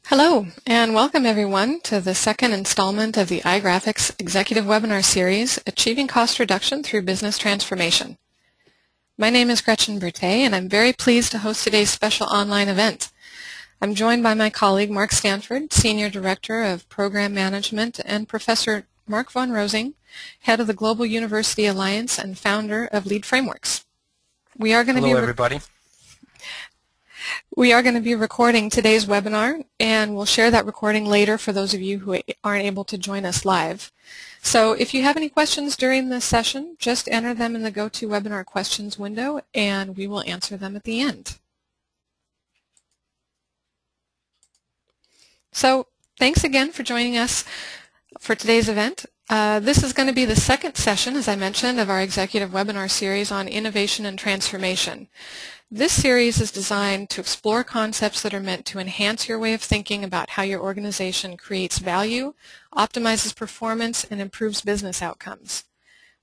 Hello, and welcome everyone to the second installment of the iGrafx Executive Webinar Series, Achieving Cost Reduction Through Business Transformation. My name is Gretchen Brute, and I'm very pleased to host today's special online event. I'm joined by my colleague Mark Stanford, Senior Director of Program Management, and Professor Mark von Rosing, Head of the Global University Alliance and founder of Lead Frameworks. Hello, everybody. We are going to be recording today's webinar, and we'll share that recording later for those of you who aren't able to join us live. So if you have any questions during this session, just enter them in the GoToWebinar questions window, and we will answer them at the end. So thanks again for joining us for today's event. This is going to be the second session, as I mentioned, of our Executive Webinar Series on Innovation and Transformation. This series is designed to explore concepts that are meant to enhance your way of thinking about how your organization creates value, optimizes performance, and improves business outcomes.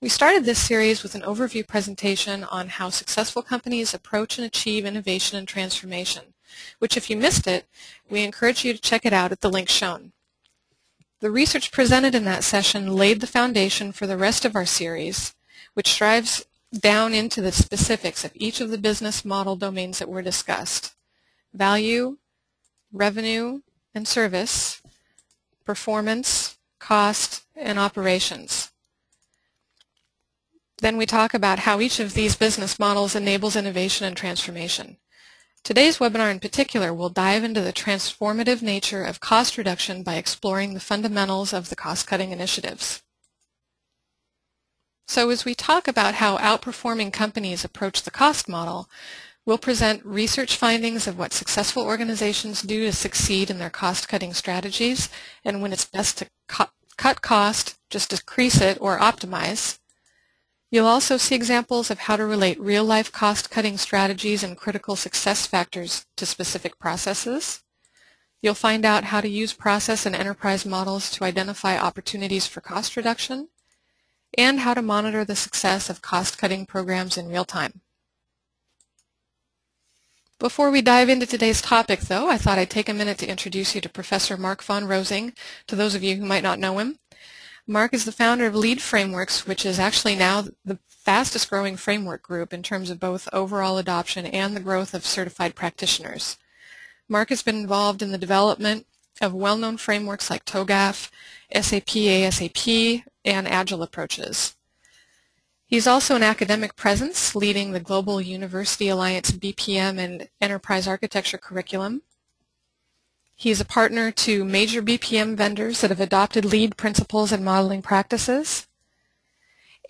We started this series with an overview presentation on how successful companies approach and achieve innovation and transformation, which, if you missed it, we encourage you to check it out at the link shown. The research presented in that session laid the foundation for the rest of our series, which strives down into the specifics of each of the business model domains that were discussed: value, revenue and service, performance, cost, and operations. Then we talk about how each of these business models enables innovation and transformation. Today's webinar in particular will dive into the transformative nature of cost reduction by exploring the fundamentals of the cost-cutting initiatives. So as we talk about how outperforming companies approach the cost model, we'll present research findings of what successful organizations do to succeed in their cost-cutting strategies and when it's best to cut cost, just decrease it, or optimize. You'll also see examples of how to relate real-life cost-cutting strategies and critical success factors to specific processes. You'll find out how to use process and enterprise models to identify opportunities for cost reduction, and how to monitor the success of cost-cutting programs in real time. Before we dive into today's topic, though, I thought I'd take a minute to introduce you to Professor Mark von Rosing, to those of you who might not know him. Mark is the founder of Lead Frameworks, which is actually now the fastest growing framework group in terms of both overall adoption and the growth of certified practitioners. Mark has been involved in the development of well-known frameworks like TOGAF, SAP ASAP, and Agile approaches. He's also an academic presence, leading the Global University Alliance BPM and Enterprise Architecture curriculum. He's a partner to major BPM vendors that have adopted lead principles and modeling practices.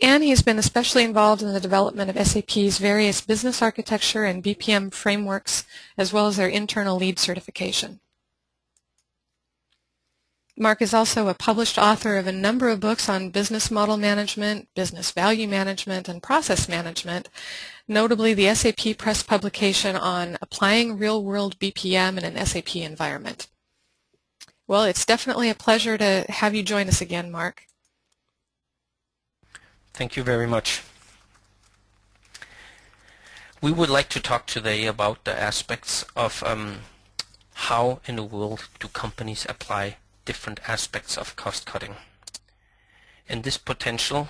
And he's been especially involved in the development of SAP's various business architecture and BPM frameworks, as well as their internal lead certification. Mark is also a published author of a number of books on business model management, business value management, and process management, notably the SAP Press publication on applying real-world BPM in an SAP environment. Well, it's definitely a pleasure to have you join us again, Mark. Thank you very much. We would like to talk today about the aspects of how in the world do companies apply different aspects of cost cutting. In this potential,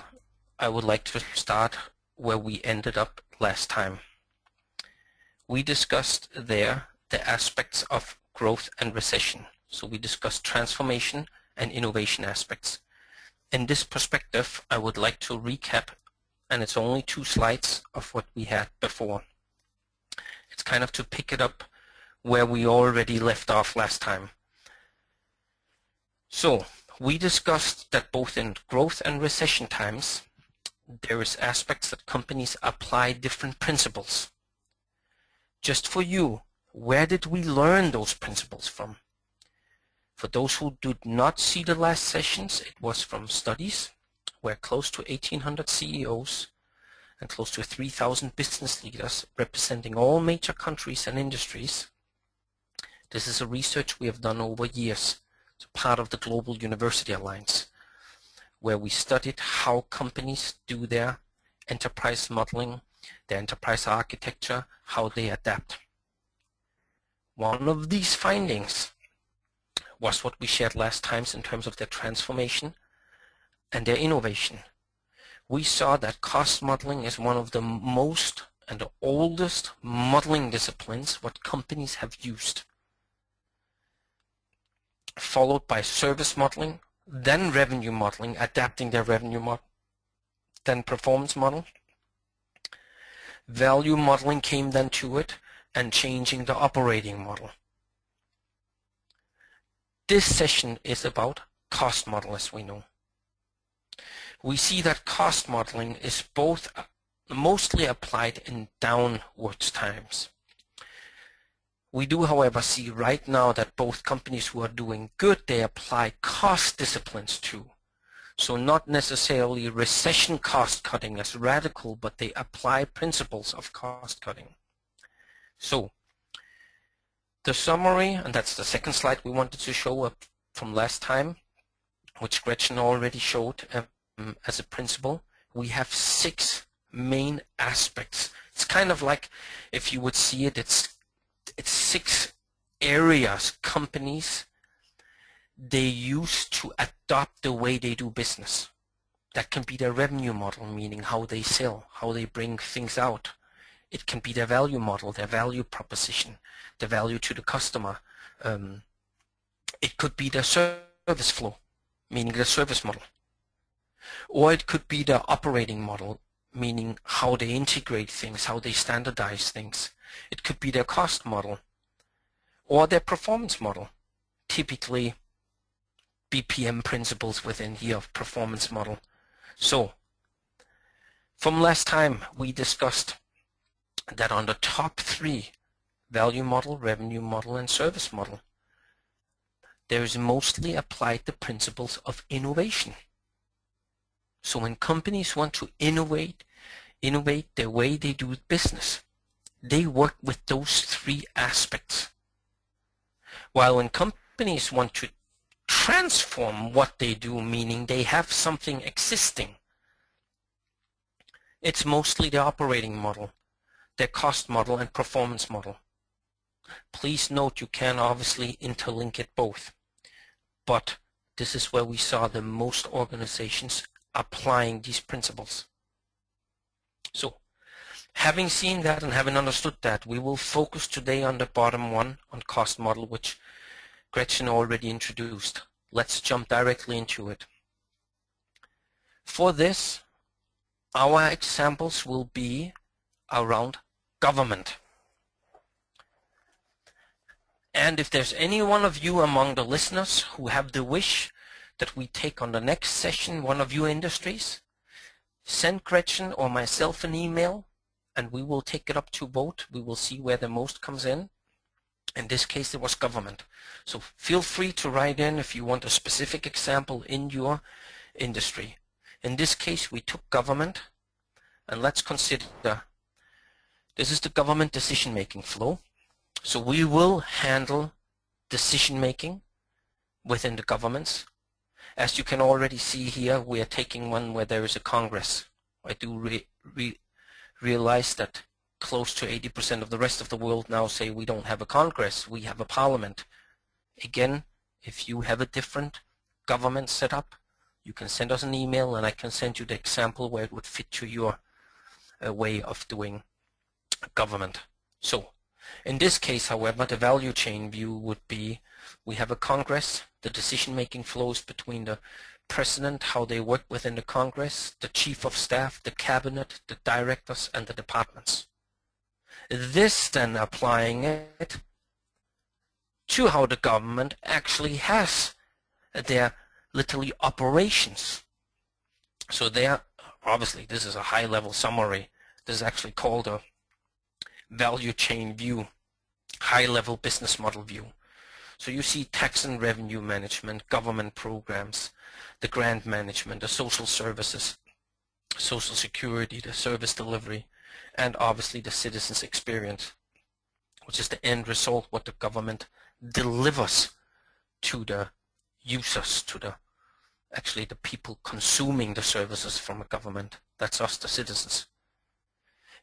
I would like to start where we ended up last time. We discussed there the aspects of growth and recession. So we discussed transformation and innovation aspects. In this perspective, I would like to recap, and it's only 2 slides of what we had before. It's kind of to pick it up where we already left off last time. So we discussed that both in growth and recession times, there is aspects that companies apply different principles. Just for you, where did we learn those principles from? For those who did not see the last sessions, it was from studies where close to 1,800 CEOs and close to 3,000 business leaders representing all major countries and industries. This is a research we have done over years. It's part of the Global University Alliance, where we studied how companies do their enterprise modeling, their enterprise architecture, how they adapt. One of these findings was what we shared last times in terms of their transformation and their innovation. We saw that cost modeling is one of the most and the oldest modeling disciplines what companies have used, followed by service modeling, then revenue modeling, adapting their revenue model, then performance model. Value modeling came then to it, and changing the operating model. This session is about cost model, as we know. We see that cost modeling is both mostly applied in downwards times. We do, however, see right now that both companies who are doing good, they apply cost disciplines too. So not necessarily recession cost cutting as radical, but they apply principles of cost cutting. So the summary, and that's the second slide we wanted to show up from last time, which Gretchen already showed as a principle. We have 6 main aspects. It's kind of like, if you would see it, it's 6 areas companies they use to adopt the way they do business. That can be their revenue model, meaning how they sell, how they bring things out. It can be their value model, their value proposition, the value to the customer. It could be their service flow, meaning the service model. Or it could be their operating model, meaning how they integrate things, how they standardize things. It could be their cost model, or their performance model, typically BPM principles within here of performance model. So, from last time we discussed that on the top 3, value model, revenue model, and service model, there is mostly applied the principles of innovation. So when companies want to innovate the way they do business, they work with those 3 aspects. While when companies want to transform what they do, meaning they have something existing, it's mostly the operating model, their cost model, and performance model. Please note you can obviously interlink it both, but this is where we saw the most organizations applying these principles. So, having seen that and having understood that, we will focus today on the bottom one, on cost model, which Gretchen already introduced. Let's jump directly into it. For this, our examples will be around government. And if there's any one of you among the listeners who have the wish that we take on the next session one of your industries, send Gretchen or myself an email and we will take it up to vote. We will see where the most comes in. In this case it was government. So feel free to write in if you want a specific example in your industry. In this case we took government, and let's consider this is the government decision-making flow. So we will handle decision-making within the governments. As you can already see here, we are taking one where there is a Congress. I do realize that close to 80% of the rest of the world now say we don't have a Congress, we have a parliament. Again, if you have a different government set up, you can send us an email and I can send you the example where it would fit to your way of doing government. So, in this case, however, the value chain view would be we have a Congress, the decision-making flows between the President, how they work within the Congress, the Chief of Staff, the Cabinet, the directors, and the departments. This then applying it to how the government actually has their literally operations. So there, obviously, this is a high-level summary. This is actually called a value chain view, high-level business model view. So you see tax and revenue management, government programs, the grant management, the social services, social security, the service delivery, and obviously the citizens' experience, which is the end result, what the government delivers to the users, to the actually the people consuming the services from a government. That's us, the citizens.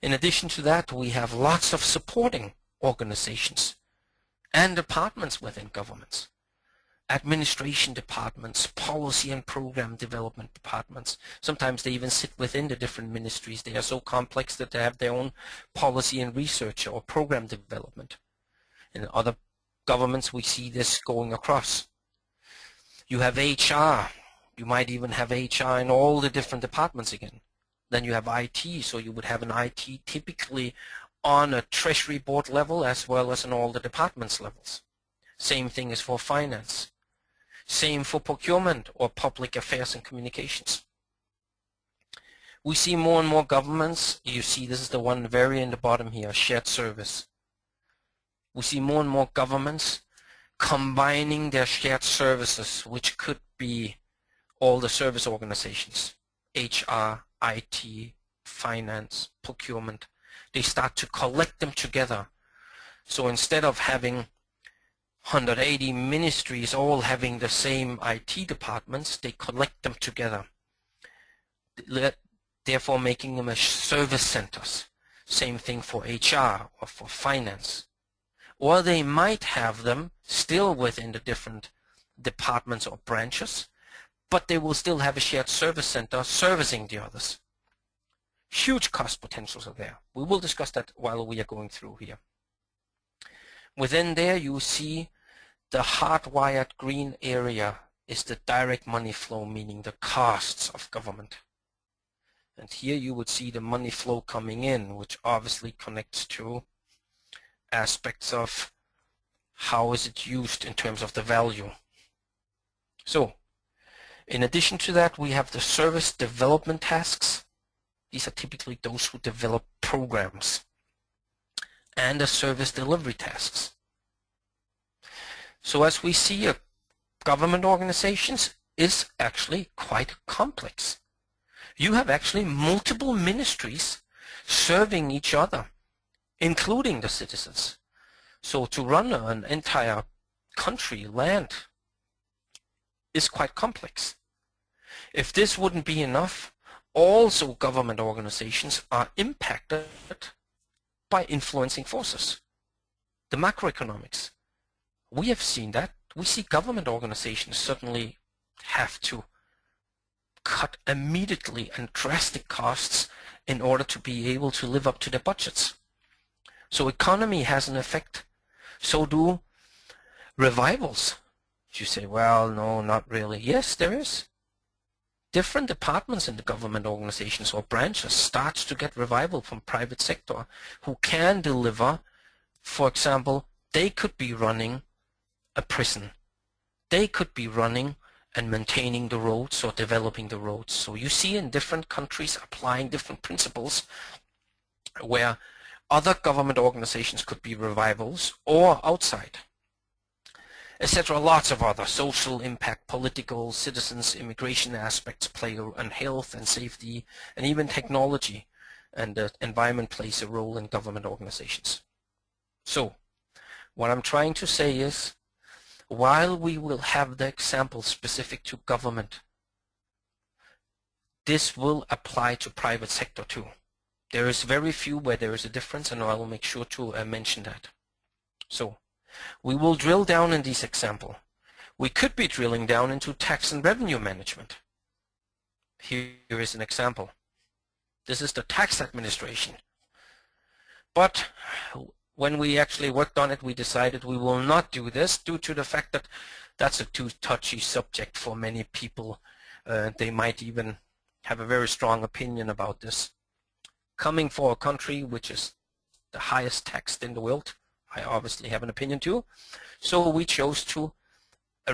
In addition to that, we have lots of supporting organizations and departments within governments. administration departments, policy and program development departments. Sometimes they even sit within the different ministries. They are so complex that they have their own policy and research or program development. In other governments, we see this going across. You have HR. You might even have HR in all the different departments again. Then you have IT, so you would have an IT typically on a treasury board level as well as in all the departments levels. Same thing is for finance. Same for procurement or public affairs and communications. We see more and more governments, you see this is the one very in the bottom here, shared service. We see more and more governments combining their shared services, which could be all the service organizations, HR, IT, finance, procurement. They start to collect them together. So instead of having 180 ministries all having the same IT departments, they collect them together, therefore making them as service centers. Same thing for HR or for finance. Or they might have them still within the different departments or branches, but they will still have a shared service center servicing the others. Huge cost potentials are there. We will discuss that while we are going through here. Within there you see the hardwired green area is the direct money flow, meaning the costs of government. And here you would see the money flow coming in, which obviously connects to aspects of how is it used in terms of the value. So, in addition to that, we have the service development tasks. These are typically those who develop programs, and the service delivery tasks. So as we see, government organizations is actually quite complex. You have actually multiple ministries serving each other, including the citizens. So to run an entire country, land, is quite complex. If this wouldn't be enough, also government organizations are impacted by influencing forces. The macroeconomics. We have seen that. We see government organizations certainly have to cut immediately and drastic costs in order to be able to live up to their budgets. So economy has an effect. So do revivals. You say, well, no, not really. Yes, there is. Different departments in the government organizations or branches start to get revival from private sector who can deliver. For example, they could be running a prison. They could be running and maintaining the roads or developing the roads. So you see in different countries applying different principles where other government organizations could be revivals or outside, etc. Lots of other social impact, political, citizens, immigration aspects play, and health and safety, and even technology and the environment plays a role in government organizations. So what I'm trying to say is, while we will have the example specific to government, this will apply to private sector too. There is very few where there is a difference, and I will make sure to mention that. So we will drill down in this example. We could be drilling down into tax and revenue management. Here is an example. This is the tax administration. But when we actually worked on it, we decided we will not do this due to the fact that that's a too touchy subject for many people. They might even have a very strong opinion about this. Coming for a country which is the highest taxed in the world, I obviously have an opinion too. So we chose to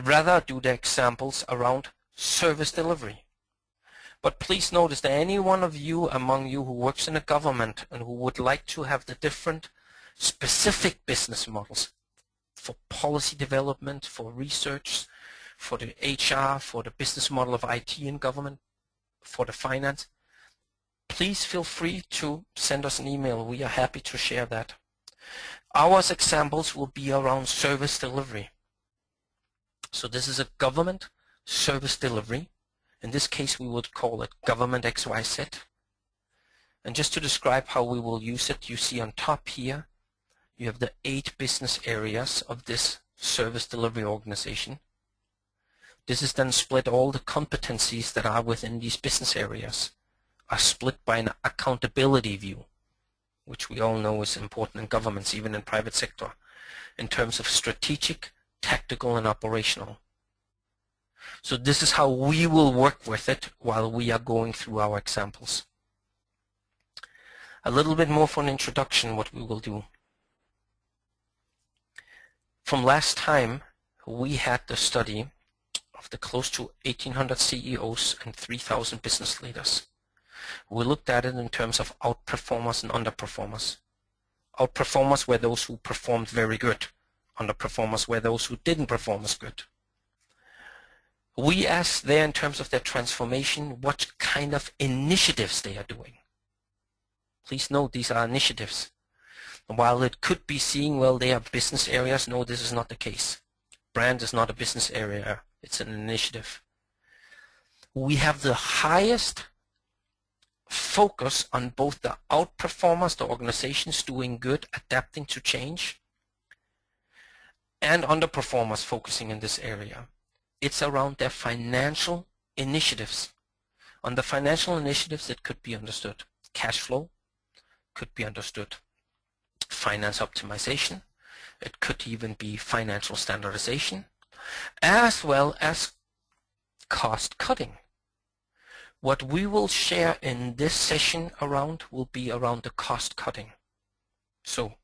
rather do the examples around service delivery. But please notice that any one of you among you who works in a government and who would like to have the different specific business models for policy development, for research, for the HR, for the business model of IT in government, for the finance, please feel free to send us an email. We are happy to share that. Our examples will be around service delivery. So this is a government service delivery. In this case, we would call it government XYZ. And just to describe how we will use it, you see on top here, you have the 8 business areas of this service delivery organization. This is then split. All the competencies that are within these business areas are split by an accountability view, which we all know is important in governments, even in private sector, in terms of strategic, tactical, and operational. So this is how we will work with it while we are going through our examples. A little bit more for an introduction, what we will do. From last time, we had the study of the close to 1,800 CEOs and 3,000 business leaders. We looked at it in terms of outperformers and underperformers. Outperformers were those who performed very good. Underperformers were those who didn't perform as good. We asked there in terms of their transformation what kind of initiatives they are doing. Please note these are initiatives. While it could be seen, well, they are business areas, no, this is not the case. Brand is not a business area, it's an initiative. We have the highest focus on both the outperformers, the organizations doing good, adapting to change, and underperformers focusing in this area. It's around their financial initiatives. On the financial initiatives, it could be understood cash flow, could be understood finance optimization, it could even be financial standardization, as well as cost cutting. What we will share in this session around will be around the cost cutting. So,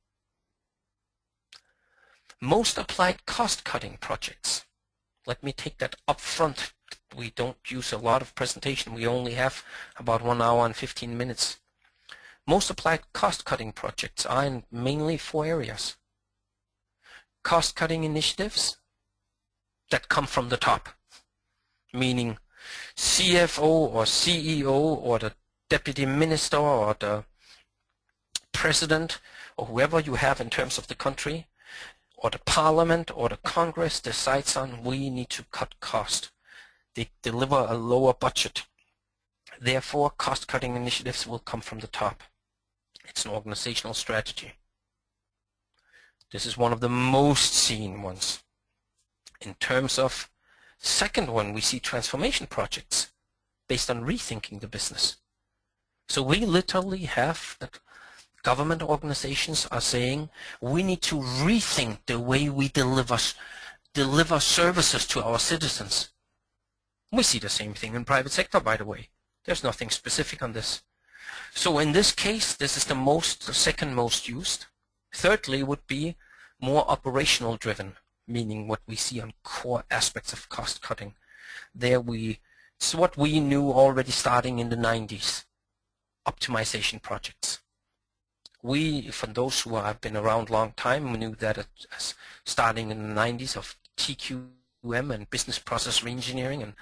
most applied cost cutting projects. Let me take that up front. We don't use a lot of presentation. We only have about 1 hour and 15 minutes. Most applied cost-cutting projects are in mainly 4 areas. Cost-cutting initiatives that come from the top, meaning CFO or CEO or the deputy minister or the president or whoever you have in terms of the country or the parliament or the Congress decides on, we need to cut cost. They deliver a lower budget. Therefore, cost-cutting initiatives will come from the top. It's an organizational strategy. This is one of the most seen ones. In terms of second one, we see transformation projects based on rethinking the business. So we literally have that government organizations are saying we need to rethink the way we deliver services to our citizens. We see the same thing in private sector, by the way. There's nothing specific on this. So in this case, this is the second most used. Thirdly would be more operational driven, meaning what we see on core aspects of cost cutting. It's what we knew already starting in the 90s, optimization projects. For those who have been around a long time, we knew that starting in the 90s of TQM and business process reengineering and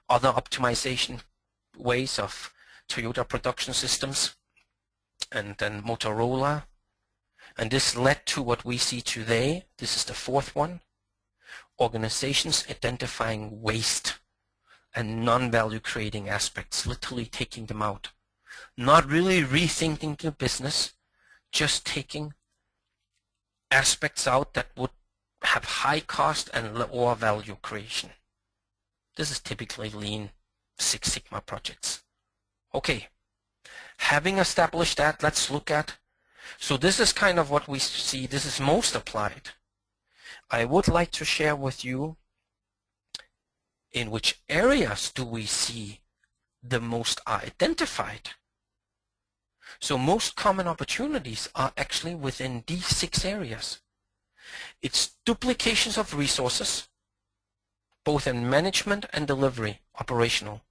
other optimization ways of Toyota production systems and then Motorola. And this led to what we see today. This is the fourth one. Organizations identifying waste and non-value creating aspects, literally taking them out. Not really rethinking the business, just taking aspects out that would have high cost and lower value creation. This is typically Lean Six Sigma projects. Okay, having established that, let's look at, so this is kind of what we see, this is most applied. I would like to share with you in which areas do we see the most are identified. So most common opportunities are actually within these 6 areas. It's duplications of resources, both in management and delivery, operational.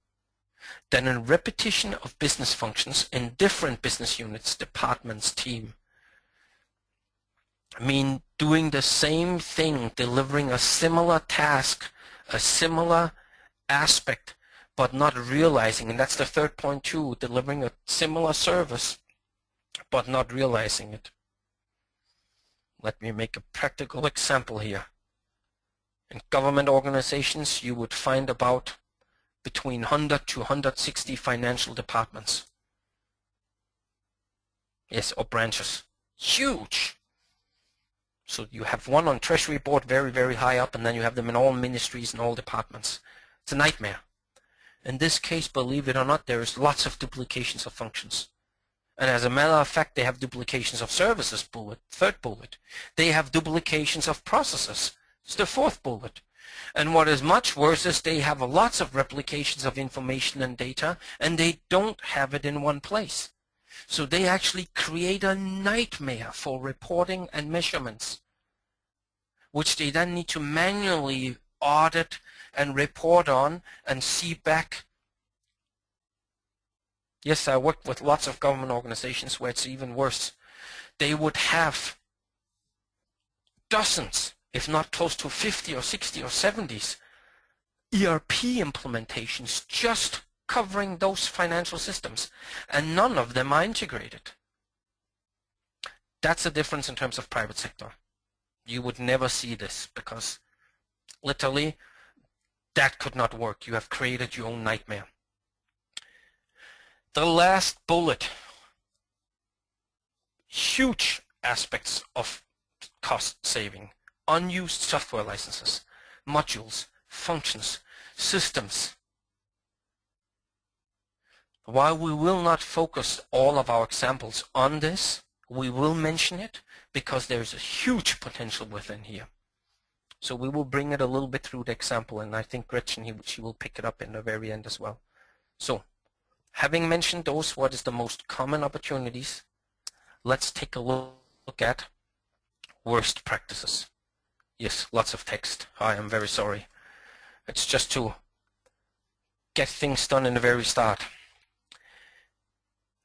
Then a repetition of business functions in different business units, departments, team. I mean, doing the same thing, delivering a similar task, a similar aspect, but not realizing, and that's the third point too, delivering a similar service, but not realizing it. Let me make a practical example here. In government organizations, you would find about between 100 to 160 financial departments. Yes, or branches. Huge. So you have one on Treasury board very, very high up, and then you have them in all ministries and all departments. It's a nightmare. In this case, believe it or not, there is lots of duplications of functions. And as a matter of fact, they have duplications of services bullet, third bullet. They have duplications of processes. It's the fourth bullet. And what is much worse is they have lots of replications of information and data, and they don't have it in one place. So they actually create a nightmare for reporting and measurements, which they then need to manually audit and report on and see back. Yes, I worked with lots of government organizations where it's even worse. They would have dozens, if not close to 50 or 60 or 70 ERP implementations just covering those financial systems, and none of them are integrated. That's the difference in terms of private sector. You would never see this because literally that could not work. You have created your own nightmare. The last bullet, huge aspects of cost saving, unused software licenses, modules, functions, systems. While we will not focus all of our examples on this, we will mention it because there's a huge potential within here. So we will bring it a little bit through the example, and I think Gretchen, she will pick it up in the very end as well. So, having mentioned those, what is the most common opportunities, let's take a look at worst practices. Yes, lots of text. I am very sorry. It's just to get things done in the very start.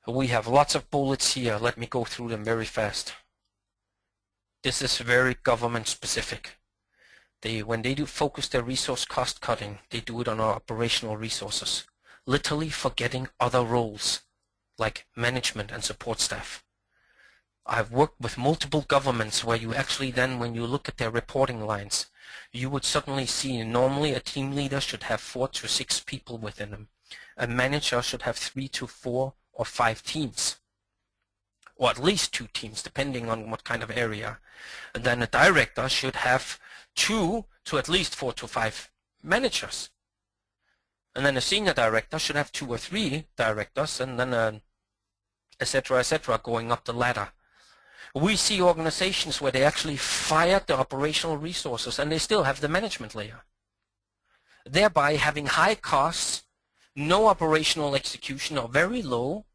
We have lots of bullets here. Let me go through them very fast. This is very government specific. When they do focus their resource cost cutting, they do it on our operational resources, literally forgetting other roles like management and support staff. I've worked with multiple governments where you actually then, when you look at their reporting lines, you would suddenly see normally a team leader should have 4 to 6 people within them. A manager should have 3 to 4 or 5 teams, or at least 2 teams, depending on what kind of area. And then a director should have 2 to at least 4 to 5 managers. And then a senior director should have 2 or 3 directors, and then etc., going up the ladder. We see organizations where they actually fired the operational resources and they still have the management layer, thereby having high costs, no operational execution or very low,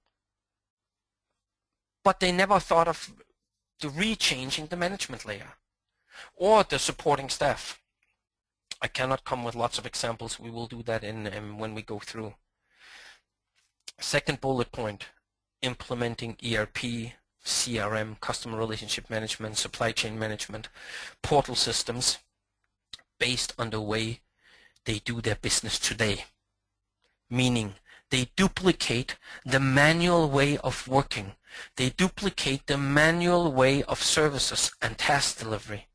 but they never thought of rechanging the management layer or the supporting staff. I cannot come with lots of examples. We will do that when we go through. Second bullet point, implementing ERP, CRM, customer relationship management, supply chain management, portal systems based on the way they do their business today. Meaning they duplicate the manual way of working. They duplicate the manual way of services and task delivery,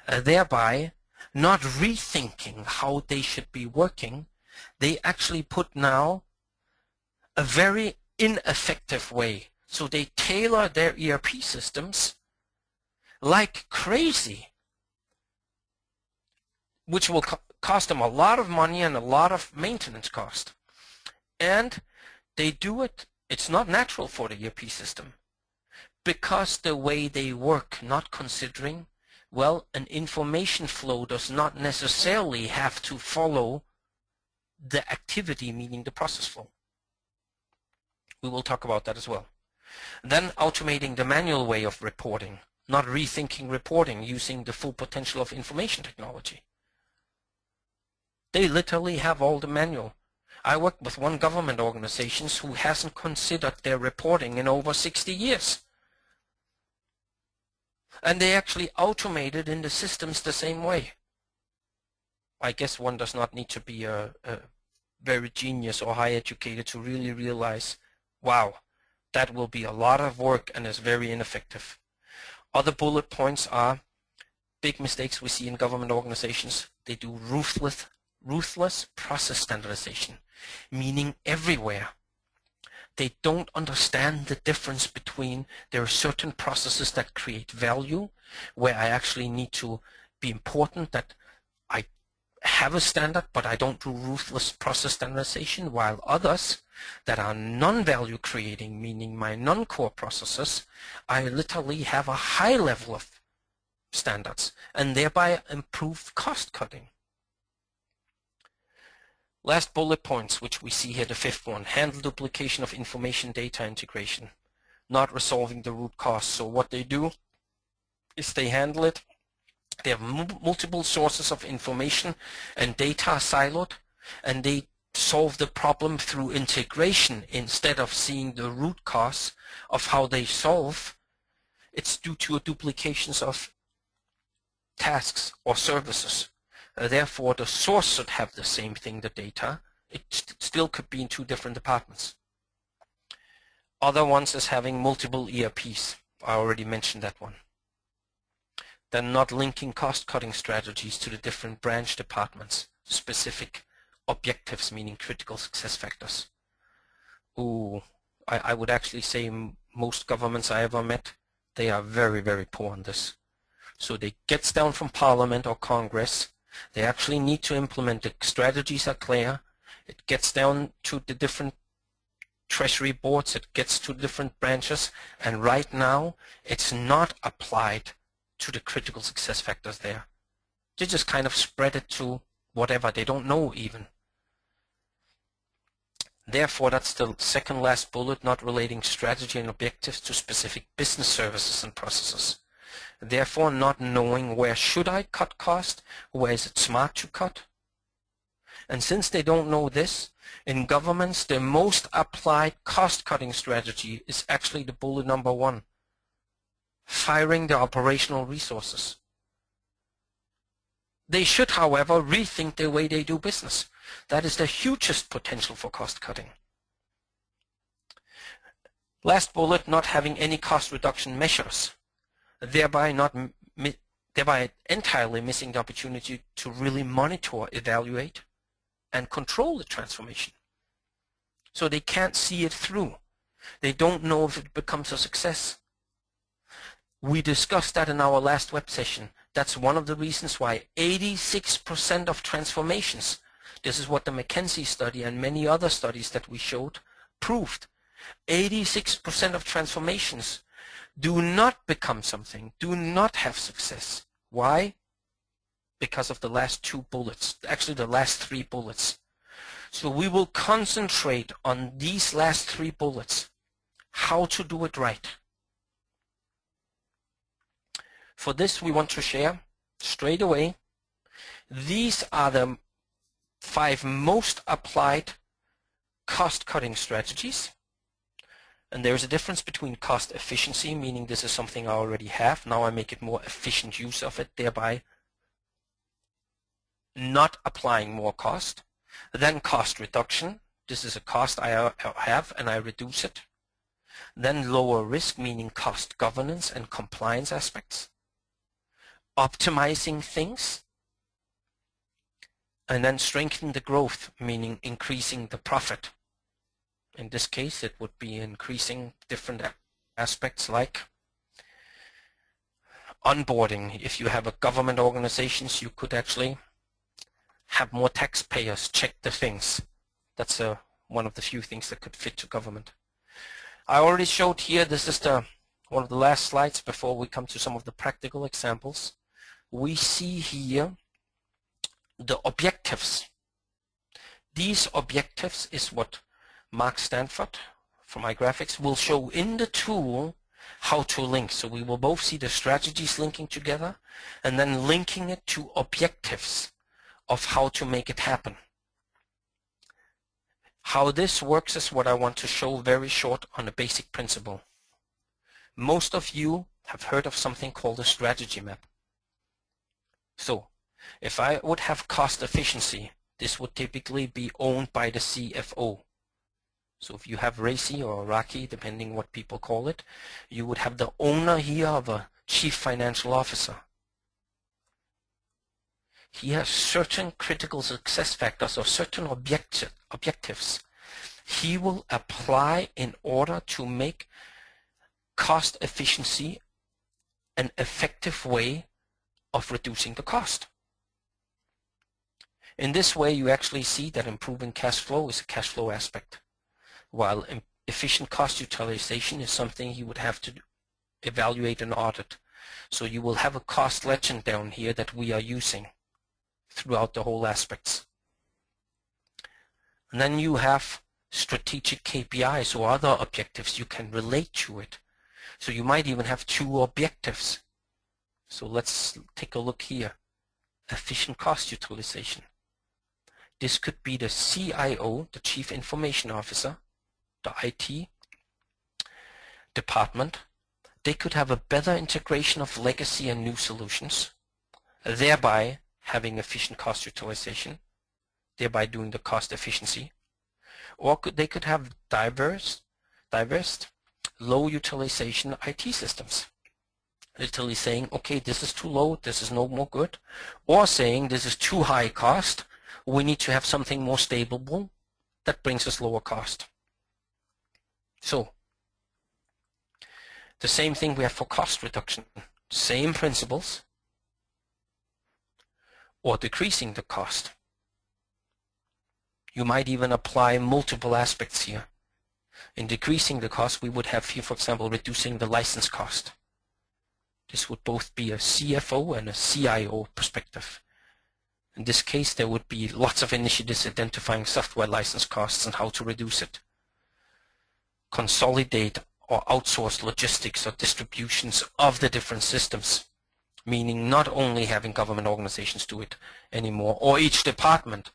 thereby not rethinking how they should be working. They actually put now a very ineffective way. So they tailor their ERP systems like crazy, which will cost them a lot of money and a lot of maintenance cost. And they do it, it's not natural for the ERP system, because the way they work, not considering, well, an information flow does not necessarily have to follow the activity, meaning the process flow. We will talk about that as well. Then automating the manual way of reporting, not rethinking reporting using the full potential of information technology. They literally have all the manual. I worked with one government organization who hasn't considered their reporting in over 60 years. And they actually automated in the systems the same way. I guess one does not need to be a very genius or high educated to really realize, wow, that will be a lot of work and is very ineffective. Other bullet points are big mistakes we see in government organizations. They do ruthless process standardization, meaning everywhere They don't understand the difference between there are certain processes that create value, where I actually need to be important that I have a standard, but I don't do ruthless process standardization, while others that are non-value creating, meaning my non-core processes, I literally have a high level of standards and thereby improve cost cutting. Last bullet points, which we see here, the fifth one, handle duplication of information data integration, not resolving the root cause. So what they do is they handle it. They have multiple sources of information and data siloed, and they solve the problem through integration instead of seeing the root cause of how they solve. It's due to duplications of tasks or services. Therefore, the source should have the same thing, the data. It still could be in two different departments. Other ones is having multiple ERPs. I already mentioned that one. Then not linking cost-cutting strategies to the different branch departments, specific objectives, meaning critical success factors. I would actually say most governments I ever met, they are very, very poor on this. So they gets down from Parliament or Congress. They actually need to implement the strategies are clear. It gets down to the different treasury boards. It gets to different branches. And right now, it's not applied to the critical success factors there. They just kind of spread it to whatever. They don't know even. Therefore, that's the second last bullet, not relating strategy and objectives to specific business services and processes. Therefore, not knowing where should I cut cost, where is it smart to cut. And since they don't know this, in governments, the most applied cost-cutting strategy is actually the bullet number 1, firing the operational resources. They should, however, rethink the way they do business. That is the hugest potential for cost-cutting. Last bullet, not having any cost reduction measures, thereby entirely missing the opportunity to really monitor, evaluate, and control the transformation. So they can't see it through. They don't know if it becomes a success. We discussed that in our last web session. That's one of the reasons why 86% of transformations, this is what the McKinsey study and many other studies that we showed proved, 86% of transformations do not become something, do not have success. Why? Because of the last 2 bullets, actually the last 3 bullets. So we will concentrate on these last 3 bullets, how to do it right. For this, we want to share straight away, these are the 5 most applied cost-cutting strategies. And there is a difference between cost efficiency, meaning this is something I already have. Now I make it more efficient use of it, thereby not applying more cost. Then cost reduction. This is a cost I have and I reduce it. Then lower risk, meaning cost governance and compliance aspects. Optimizing things. And then strengthen the growth, meaning increasing the profit. In this case, it would be increasing different aspects like onboarding. If you have a government organizations, you could actually have more taxpayers check the things. That's one of the few things that could fit to government. I already showed here, this is one of the last slides before we come to some of the practical examples. We see here the objectives. These objectives is what Mark Stanford from iGrafx will show in the tool how to link. So we will both see the strategies linking together and then linking it to objectives of how to make it happen. How this works is what I want to show very short on a basic principle. Most of you have heard of something called a strategy map. So if I would have cost efficiency, this would typically be owned by the CFO. So if you have RACI or RACI, depending what people call it, you would have the owner here of a chief financial officer. He has certain critical success factors or certain objectives he will apply in order to make cost efficiency an effective way of reducing the cost. In this way, you actually see that improving cash flow is a cash flow aspect, while efficient cost utilization is something you would have to evaluate and audit. So you will have a cost legend down here that we are using throughout the whole aspects. And then you have strategic KPIs or other objectives you can relate to it. So you might even have two objectives. So let's take a look here. Efficient cost utilization. This could be the CIO, the Chief Information Officer, the IT department. They could have a better integration of legacy and new solutions, thereby having efficient cost utilization, thereby doing the cost efficiency. Or they could have diverse, low utilization IT systems. Literally saying, okay, this is too low, this is no more good. Or saying, this is too high cost, we need to have something more stable that brings us lower cost. So, the same thing we have for cost reduction. Same principles. Or decreasing the cost. You might even apply multiple aspects here. In decreasing the cost, we would have here, for example, reducing the license cost. This would both be a CFO and a CIO perspective. In this case, there would be lots of initiatives identifying software license costs and how to reduce it. Consolidate or outsource logistics or distributions of the different systems, meaning not only having government organizations do it anymore, or each department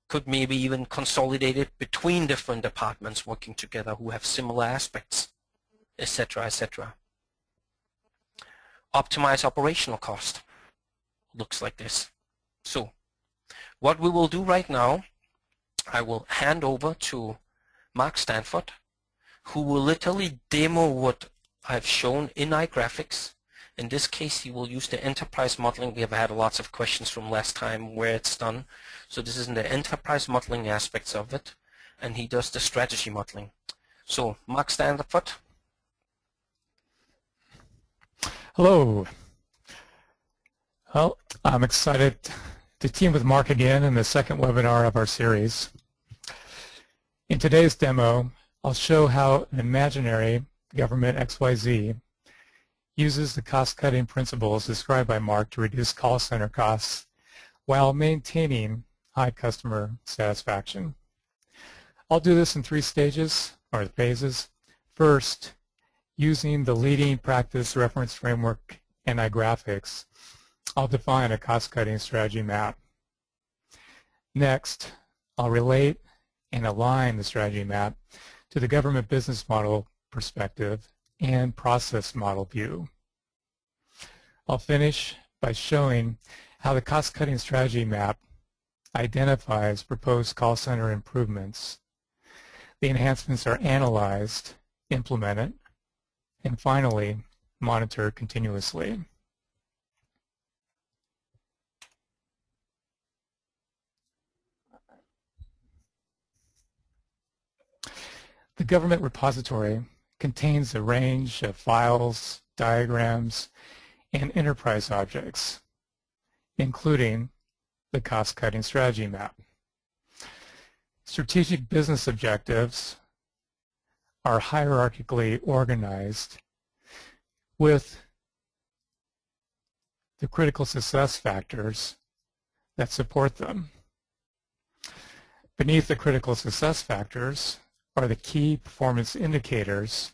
could maybe even consolidate it between different departments working together who have similar aspects, etc., etc. Optimize operational cost. Looks like this. So, what we will do right now, I will hand over to Mark Stanford, who will literally demo what I've shown in iGrafx. In this case, he will use the enterprise modeling. We have had lots of questions from last time where it's done. So this is in the enterprise modeling aspects of it, and he does the strategy modeling. So, Mark Stanford. Hello. Well, I'm excited to team with Mark again in the second webinar of our series. In today's demo, I'll show how an imaginary government XYZ uses the cost-cutting principles described by Mark to reduce call center costs while maintaining high customer satisfaction. I'll do this in 3 stages, or phases. First, using the leading practice reference framework in iGrafx, I'll define a cost-cutting strategy map. Next, I'll relate and align the strategy map to the government business model perspective and process model view. I'll finish by showing how the cost-cutting strategy map identifies proposed call center improvements. The enhancements are analyzed, implemented, and finally monitored continuously. The government repository contains a range of files, diagrams, and enterprise objects, including the cost-cutting strategy map. Strategic business objectives are hierarchically organized with the critical success factors that support them. Beneath the critical success factors are the key performance indicators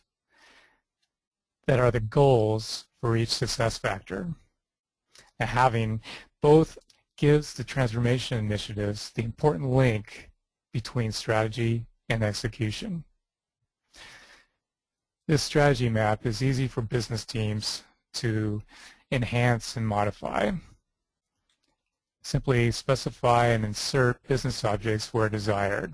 that are the goals for each success factor. And having both gives the transformation initiatives the important link between strategy and execution. This strategy map is easy for business teams to enhance and modify. Simply specify and insert business objects where desired.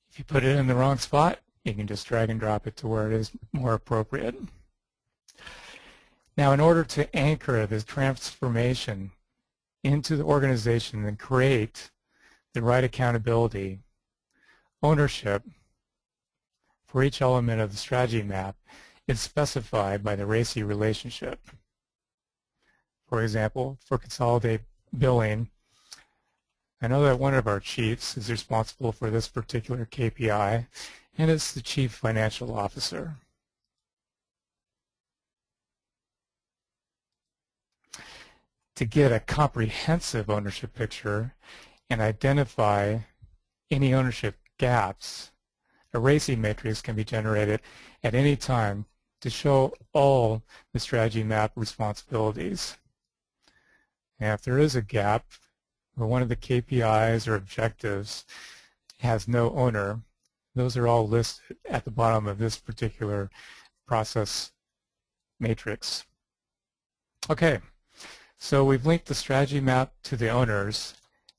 If you put it in the wrong spot, you can just drag and drop it to where it is more appropriate. Now, in order to anchor this transformation into the organization and create the right accountability, ownership for each element of the strategy map is specified by the RACI relationship. For example, for consolidate billing, I know that one of our chiefs is responsible for this particular KPI, and it's the Chief Financial Officer. To get a comprehensive ownership picture and identify any ownership gaps, a RACI matrix can be generated at any time to show all the strategy map responsibilities. And if there is a gap where one of the KPIs or objectives has no owner, those are all listed at the bottom of this particular process matrix. Okay, so we've linked the strategy map to the owners.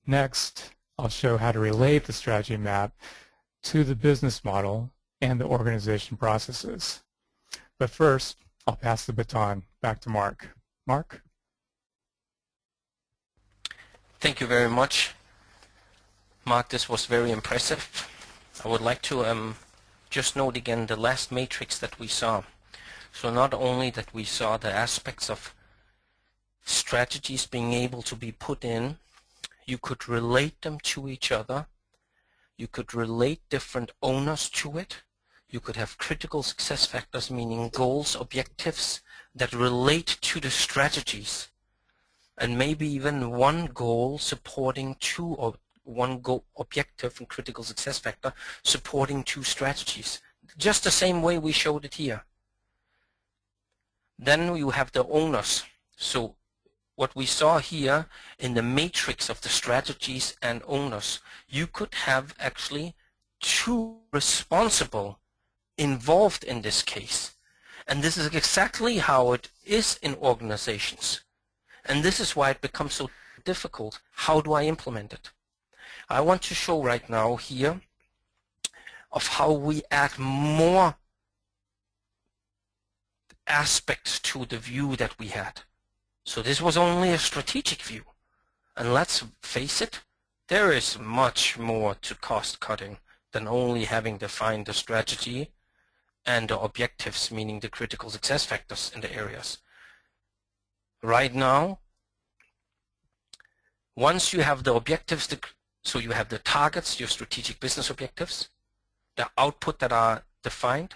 Next, I'll show how to relate the strategy map to the business model and the organization processes. But first, I'll pass the baton back to Mark. Mark? Thank you very much, Mark. This was very impressive. I would like to just note again the last matrix that we saw. So not only that we saw the aspects of strategies being able to be put in, you could relate them to each other, you could relate different owners to it, you could have critical success factors, meaning goals, objectives that relate to the strategies, and maybe even one goal supporting two, or one goal objective and critical success factor supporting two strategies, just the same way we showed it here. Then you have the owners. So what we saw here in the matrix of the strategies and owners, you could have actually two responsible involved in this case. And this is exactly how it is in organizations. And this is why it becomes so difficult. How do I implement it? I want to show right now here of how we add more aspects to the view that we had. So this was only a strategic view. And let's face it, there is much more to cost cutting than only having defined the strategy and the objectives, meaning the critical success factors in the areas. Right now, once you have the objectives, so you have the targets, your strategic business objectives, the output that are defined,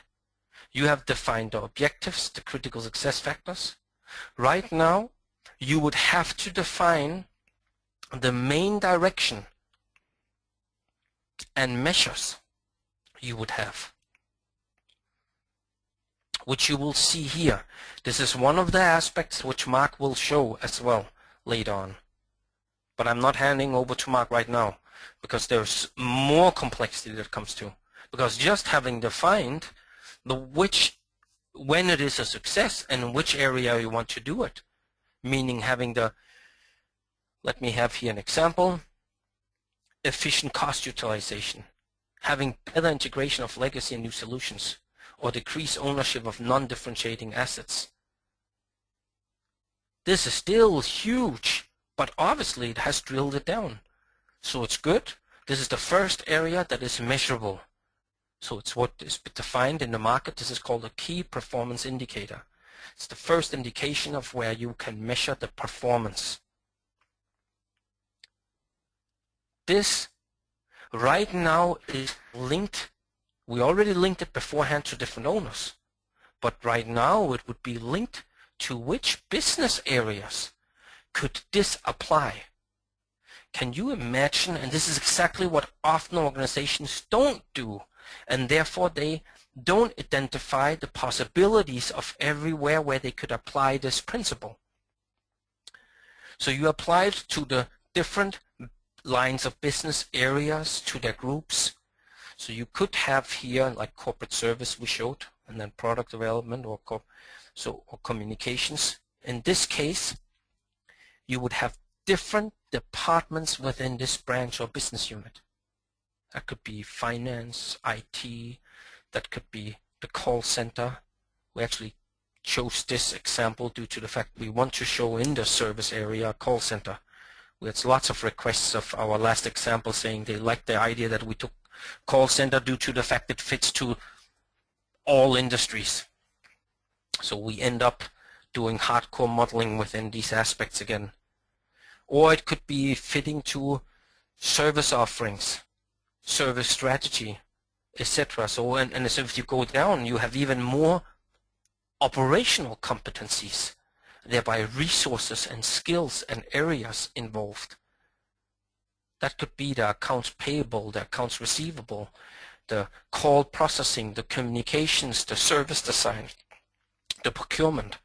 you have defined the objectives, the critical success factors. Right now, you would have to define the main direction and measures you would have, which you will see here. This is one of the aspects which Mark will show as well later on. But I'm not handing over to Mark right now because there's more complexity that comes to. Because just having defined the when it is a success and in which area you want to do it, meaning having the, let me have here an example, efficient cost utilization, having better integration of legacy and new solutions, or decrease ownership of non-differentiating assets. This is still huge, but obviously it has drilled it down. So it's good. This is the first area that is measurable. So it's what is defined in the market. This is called a key performance indicator. It's the first indication of where you can measure the performance. This right now is linked. We already linked it beforehand to different owners. But right now it would be linked to which business areas could this apply. Can you imagine, and this is exactly what often organizations don't do, and therefore they don't identify the possibilities of everywhere where they could apply this principle. So you apply it to the different lines of business areas, to their groups. So you could have here like corporate service we showed, and then product development or communications. In this case, you would have different departments within this branch or business unit. That could be finance, IT, that could be the call center. We actually chose this example due to the fact we want to show in the service area call center. We had lots of requests of our last example saying they liked the idea that we took call center due to the fact it fits to all industries. So we end up doing hardcore modeling within these aspects again. Or it could be fitting to service offerings, service strategy, etc. So, and so if you go down, you have even more operational competencies, thereby resources and skills and areas involved. That could be the accounts payable, the accounts receivable, the call processing, the communications, the service design, the procurement.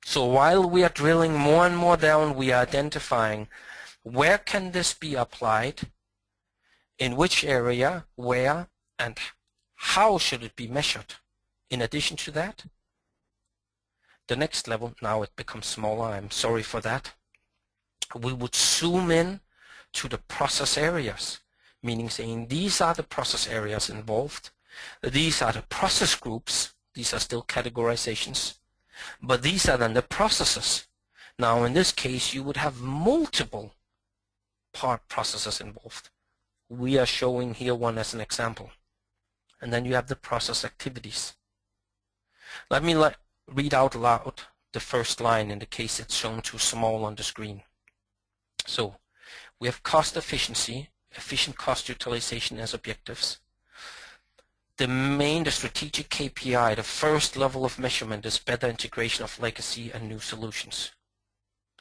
So while we are drilling more and more down, we are identifying where can this be applied, in which area, where, and how should it be measured. In addition to that, the next level, now it becomes smaller, I'm sorry for that, we would zoom in to the process areas, meaning saying these are the process areas involved, these are the process groups, these are still categorizations, but these are then the processes. Now in this case you would have multiple part processes involved. We are showing here one as an example. And then you have the process activities. Let me read out loud the first line in the case it's shown too small on the screen. So we have cost efficiency, efficient cost utilization as objectives. The strategic KPI, the first level of measurement, is better integration of legacy and new solutions,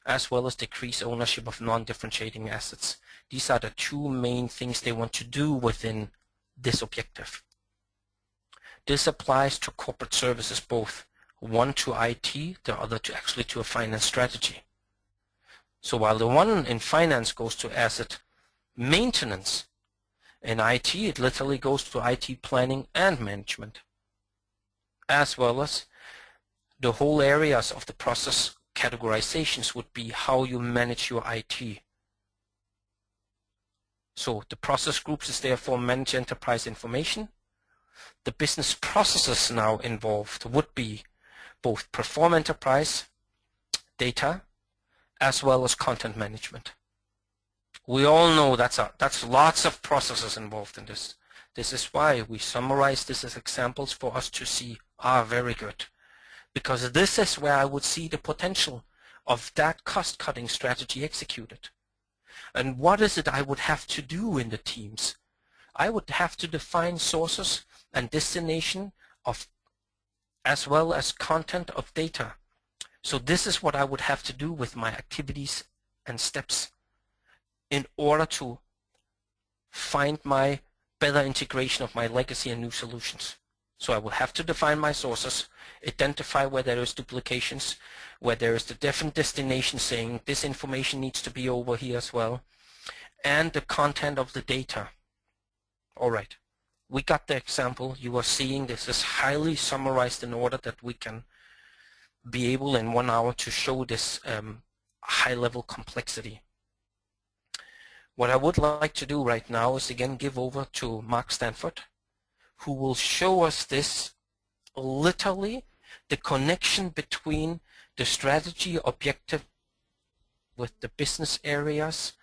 as well as decrease ownership of non-differentiating assets. These are the two main things they want to do within this objective. This applies to corporate services both, one to IT, the other to a finance strategy. So while the one in finance goes to asset maintenance, in IT it literally goes to IT planning and management, as well as the whole areas of the process categorizations would be how you manage your IT. So the process groups is therefore manage enterprise information. The business processes now involved would be both perform enterprise, data, as well as content management. We all know that's lots of processes involved in this. This is why we summarize this as examples for us to see, very good. Because this is where I would see the potential of that cost-cutting strategy executed. And what is it I would have to do in the teams? I would have to define sources and destination of, as well as content of data. So this is what I would have to do with my activities and steps in order to find my better integration of my legacy and new solutions. So I will have to define my sources, identify where there is duplications, where there is the different destination saying this information needs to be over here as well, and the content of the data. All right, we got the example. You are seeing this is highly summarized in order that we can be able in 1 hour to show this high-level complexity. What I would like to do right now is again give over to Mark Stanford, who will show us this literally, the connection between the strategy objective with the business areas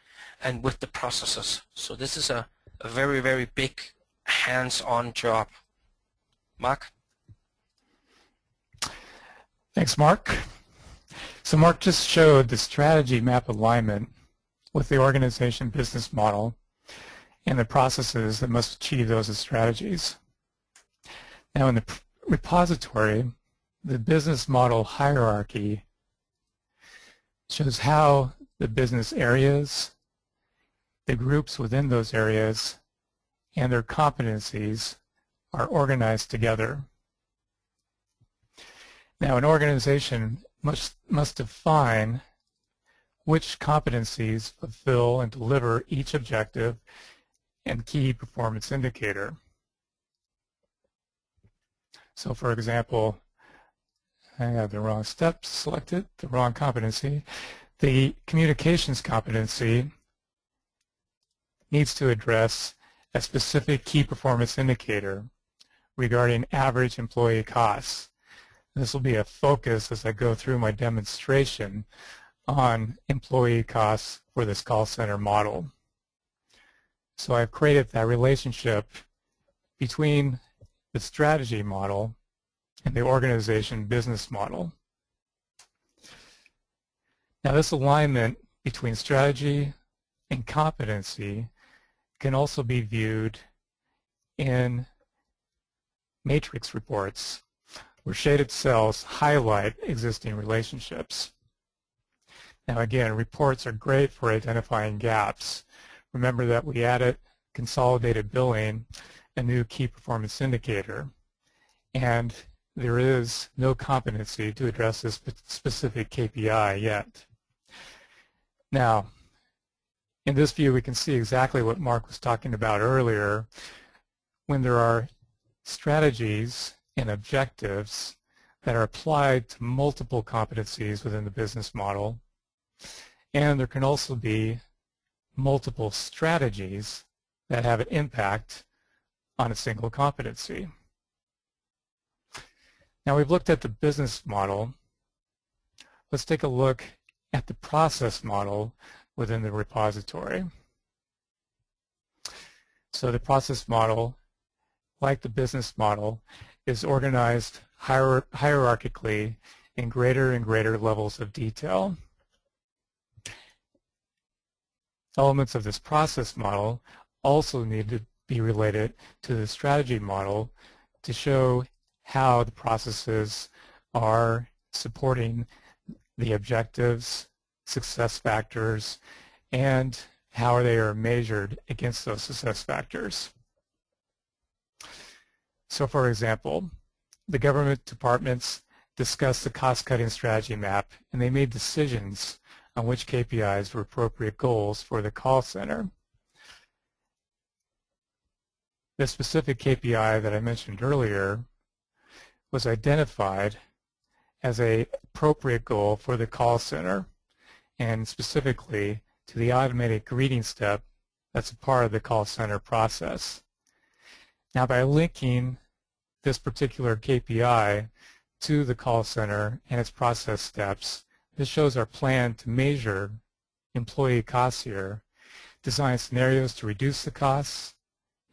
and with the processes. So this is a very, very big hands-on job. Mark? Thanks, Mark. So Mark just showed the strategy map alignment with the organization business model and the processes that must achieve those strategies. Now in the repository, the business model hierarchy shows how the business areas, the groups within those areas, and their competencies are organized together. Now an organization must define which competencies fulfill and deliver each objective and key performance indicator. So for example, I have the wrong step selected, the wrong competency. The communications competency needs to address a specific key performance indicator regarding average employee costs. This will be a focus as I go through my demonstration on employee costs for this call center model. So I've created that relationship between the strategy model and the organization business model. Now this alignment between strategy and competency can also be viewed in matrix reports where shaded cells highlight existing relationships. Now again, reports are great for identifying gaps. Remember that we added consolidated billing, a new key performance indicator, and there is no competency to address this specific KPI yet. Now, in this view, we can see exactly what Mark was talking about earlier. When there are strategies and objectives that are applied to multiple competencies within the business model, and there can also be multiple strategies that have an impact on a single competency. Now we've looked at the business model. Let's take a look at the process model within the repository. So the process model, like the business model, is organized hierarchically in greater and greater levels of detail. Elements of this process model also need to be related to the strategy model to show how the processes are supporting the objectives, success factors, and how they are measured against those success factors. So for example, the government departments discussed the cost-cutting strategy map, and they made decisions on which KPIs were appropriate goals for the call center. The specific KPI that I mentioned earlier was identified as an appropriate goal for the call center, and specifically to the automated greeting step that's a part of the call center process. Now by linking this particular KPI to the call center and its process steps, this shows our plan to measure employee costs here, design scenarios to reduce the costs,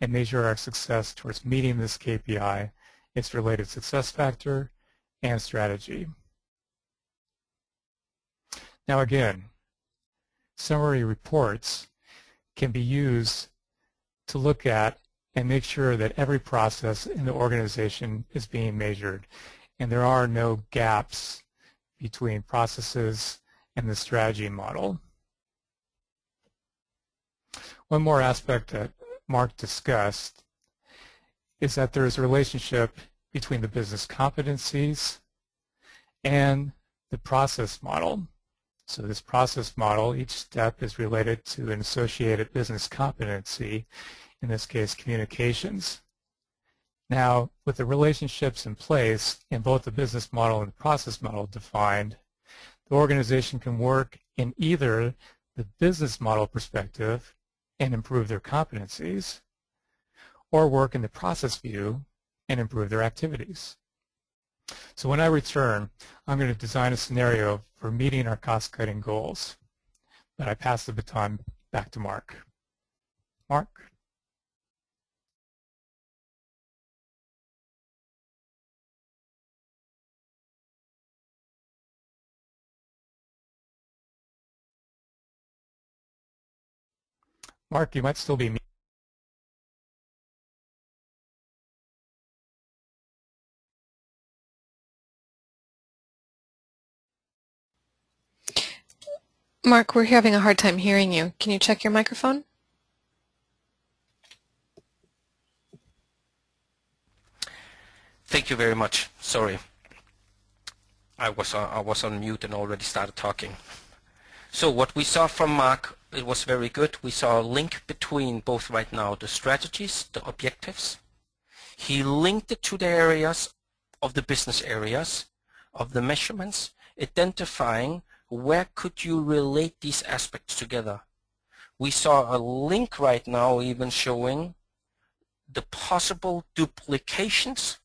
and measure our success towards meeting this KPI, its related success factor, and strategy. Now again, summary reports can be used to look at and make sure that every process in the organization is being measured, and there are no gaps between processes and the strategy model. One more aspect that Mark discussed is that there is a relationship between the business competencies and the process model. So this process model, each step is related to an associated business competency, in this case communications. Now, with the relationships in place in both the business model and the process model defined, the organization can work in either the business model perspective and improve their competencies, or work in the process view and improve their activities. So when I return, I'm going to design a scenario for meeting our cost-cutting goals. But I pass the baton back to Mark. Mark? Mark, you might still be muted. Mark, we're having a hard time hearing you. Can you check your microphone? Thank you very much. Sorry. I was on mute and already started talking. So what we saw from Mark, it was very good. We saw a link between both right now the strategies, the objectives. He linked it to the areas of the business areas, of the measurements, identifying where could you relate these aspects together. We saw a link right now even showing the possible duplications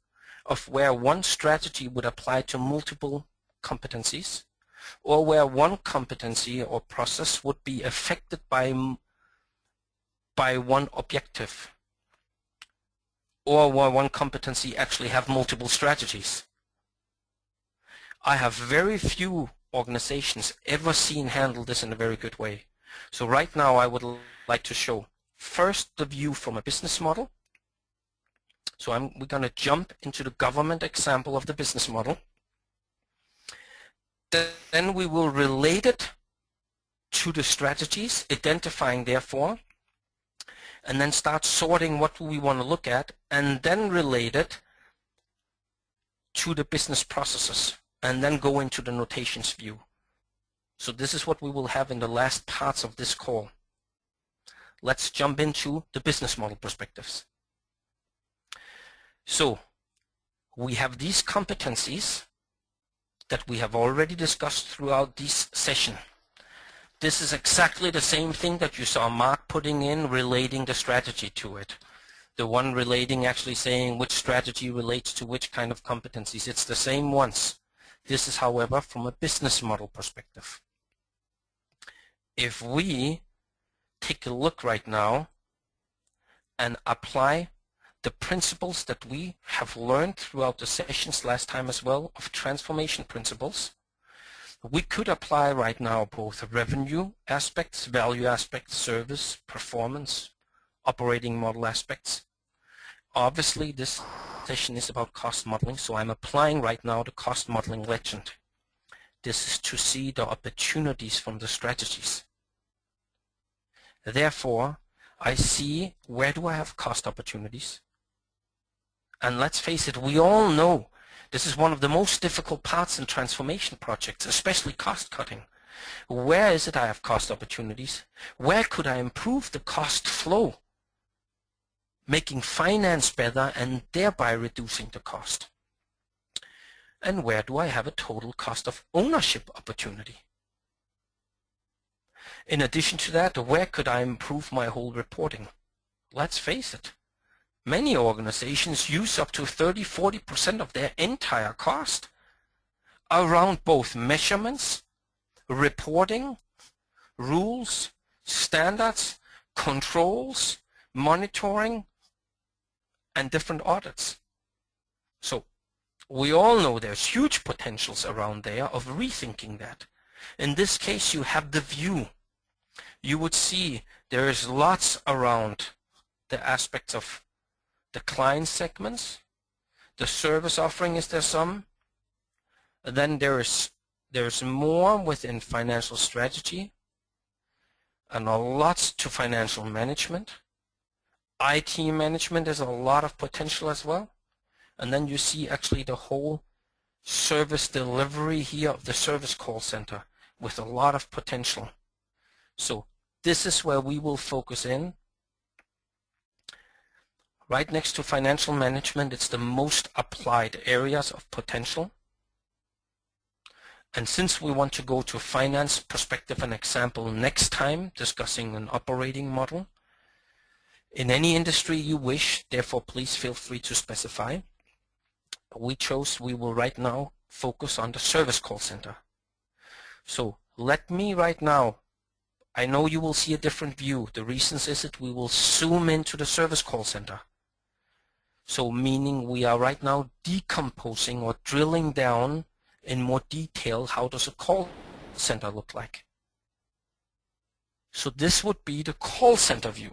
of where one strategy would apply to multiple competencies, or where one competency or process would be affected by one objective, or where one competency actually have multiple strategies. I have very few organizations ever seen handle this in a very good way. So right now I would like to show first the view from a business model. So we're going to jump into the government example of the business model. Then we will relate it to the strategies, identifying therefore, and then start sorting what we want to look at, and then relate it to the business processes, and then go into the notations view. So this is what we will have in the last parts of this call. Let's jump into the business model perspectives. So we have these competencies that we have already discussed throughout this session. This is exactly the same thing that you saw Mark putting in, relating the strategy to it. The one relating actually saying which strategy relates to which kind of competencies. It's the same ones. This is, however, from a business model perspective. If we take a look right now and apply the principles that we have learned throughout the sessions last time as well of transformation principles, we could apply right now both revenue aspects, value aspects, service, performance, operating model aspects. Obviously this session is about cost modeling, so I'm applying right now the cost modeling legend. This is to see the opportunities from the strategies. Therefore, I see where do I have cost opportunities. And let's face it, we all know this is one of the most difficult parts in transformation projects, especially cost cutting. Where is it I have cost opportunities? Where could I improve the cost flow, making finance better and thereby reducing the cost? And where do I have a total cost of ownership opportunity? In addition to that, where could I improve my whole reporting? Let's face it, many organizations use up to 30–40% of their entire cost around both measurements, reporting, rules, standards, controls, monitoring, and different audits. So we all know there's huge potentials around there of rethinking that. In this case, you have the view. You would see there is lots around the aspects of the client segments, the service offering, is there some? Then there's more within financial strategy, and a lot to financial management. IT management has a lot of potential as well. And then you see actually the whole service delivery here of the service call center with a lot of potential. So this is where we will focus in. Right next to financial management, it's the most applied areas of potential. And since we want to go to finance perspective and example next time, discussing an operating model, in any industry you wish, therefore please feel free to specify. We will right now focus on the service call center. So let me right now, I know you will see a different view. The reasons is that we will zoom into the service call center. So meaning we are right now decomposing or drilling down in more detail how does a call center look like. So this would be the call center view.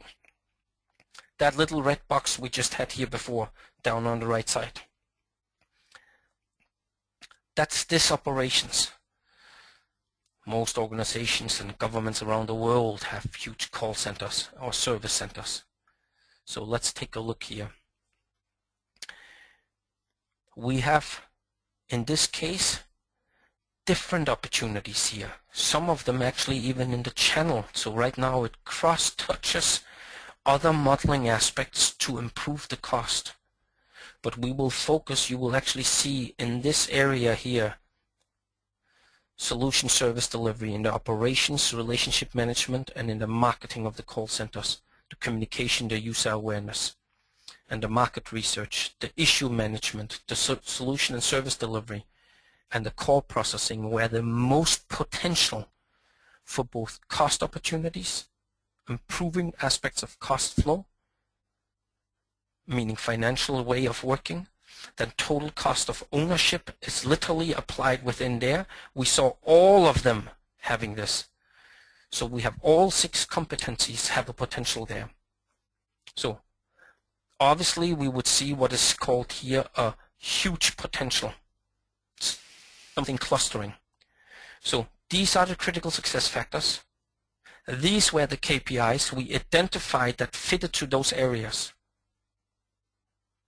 That little red box we just had here before, down on the right side. That's this operations. Most organizations and governments around the world have huge call centers or service centers. So let's take a look here. We have, in this case, different opportunities here. Some of them actually even in the channel. So right now it cross-touches other modeling aspects to improve the cost. But we will focus, you will actually see in this area here, solution service delivery, in the operations, relationship management, and in the marketing of the call centers, the communication, the user awareness. and the market research, the issue management, the solution and service delivery, and the call processing were the most potential for both cost opportunities, improving aspects of cost flow, meaning financial way of working, then total cost of ownership is literally applied within there. We saw all of them having this. So we have all 6 competencies have a potential there. So obviously we would see what is called here a huge potential, something clustering. So these are the critical success factors. These were the KPIs we identified that fitted to those areas.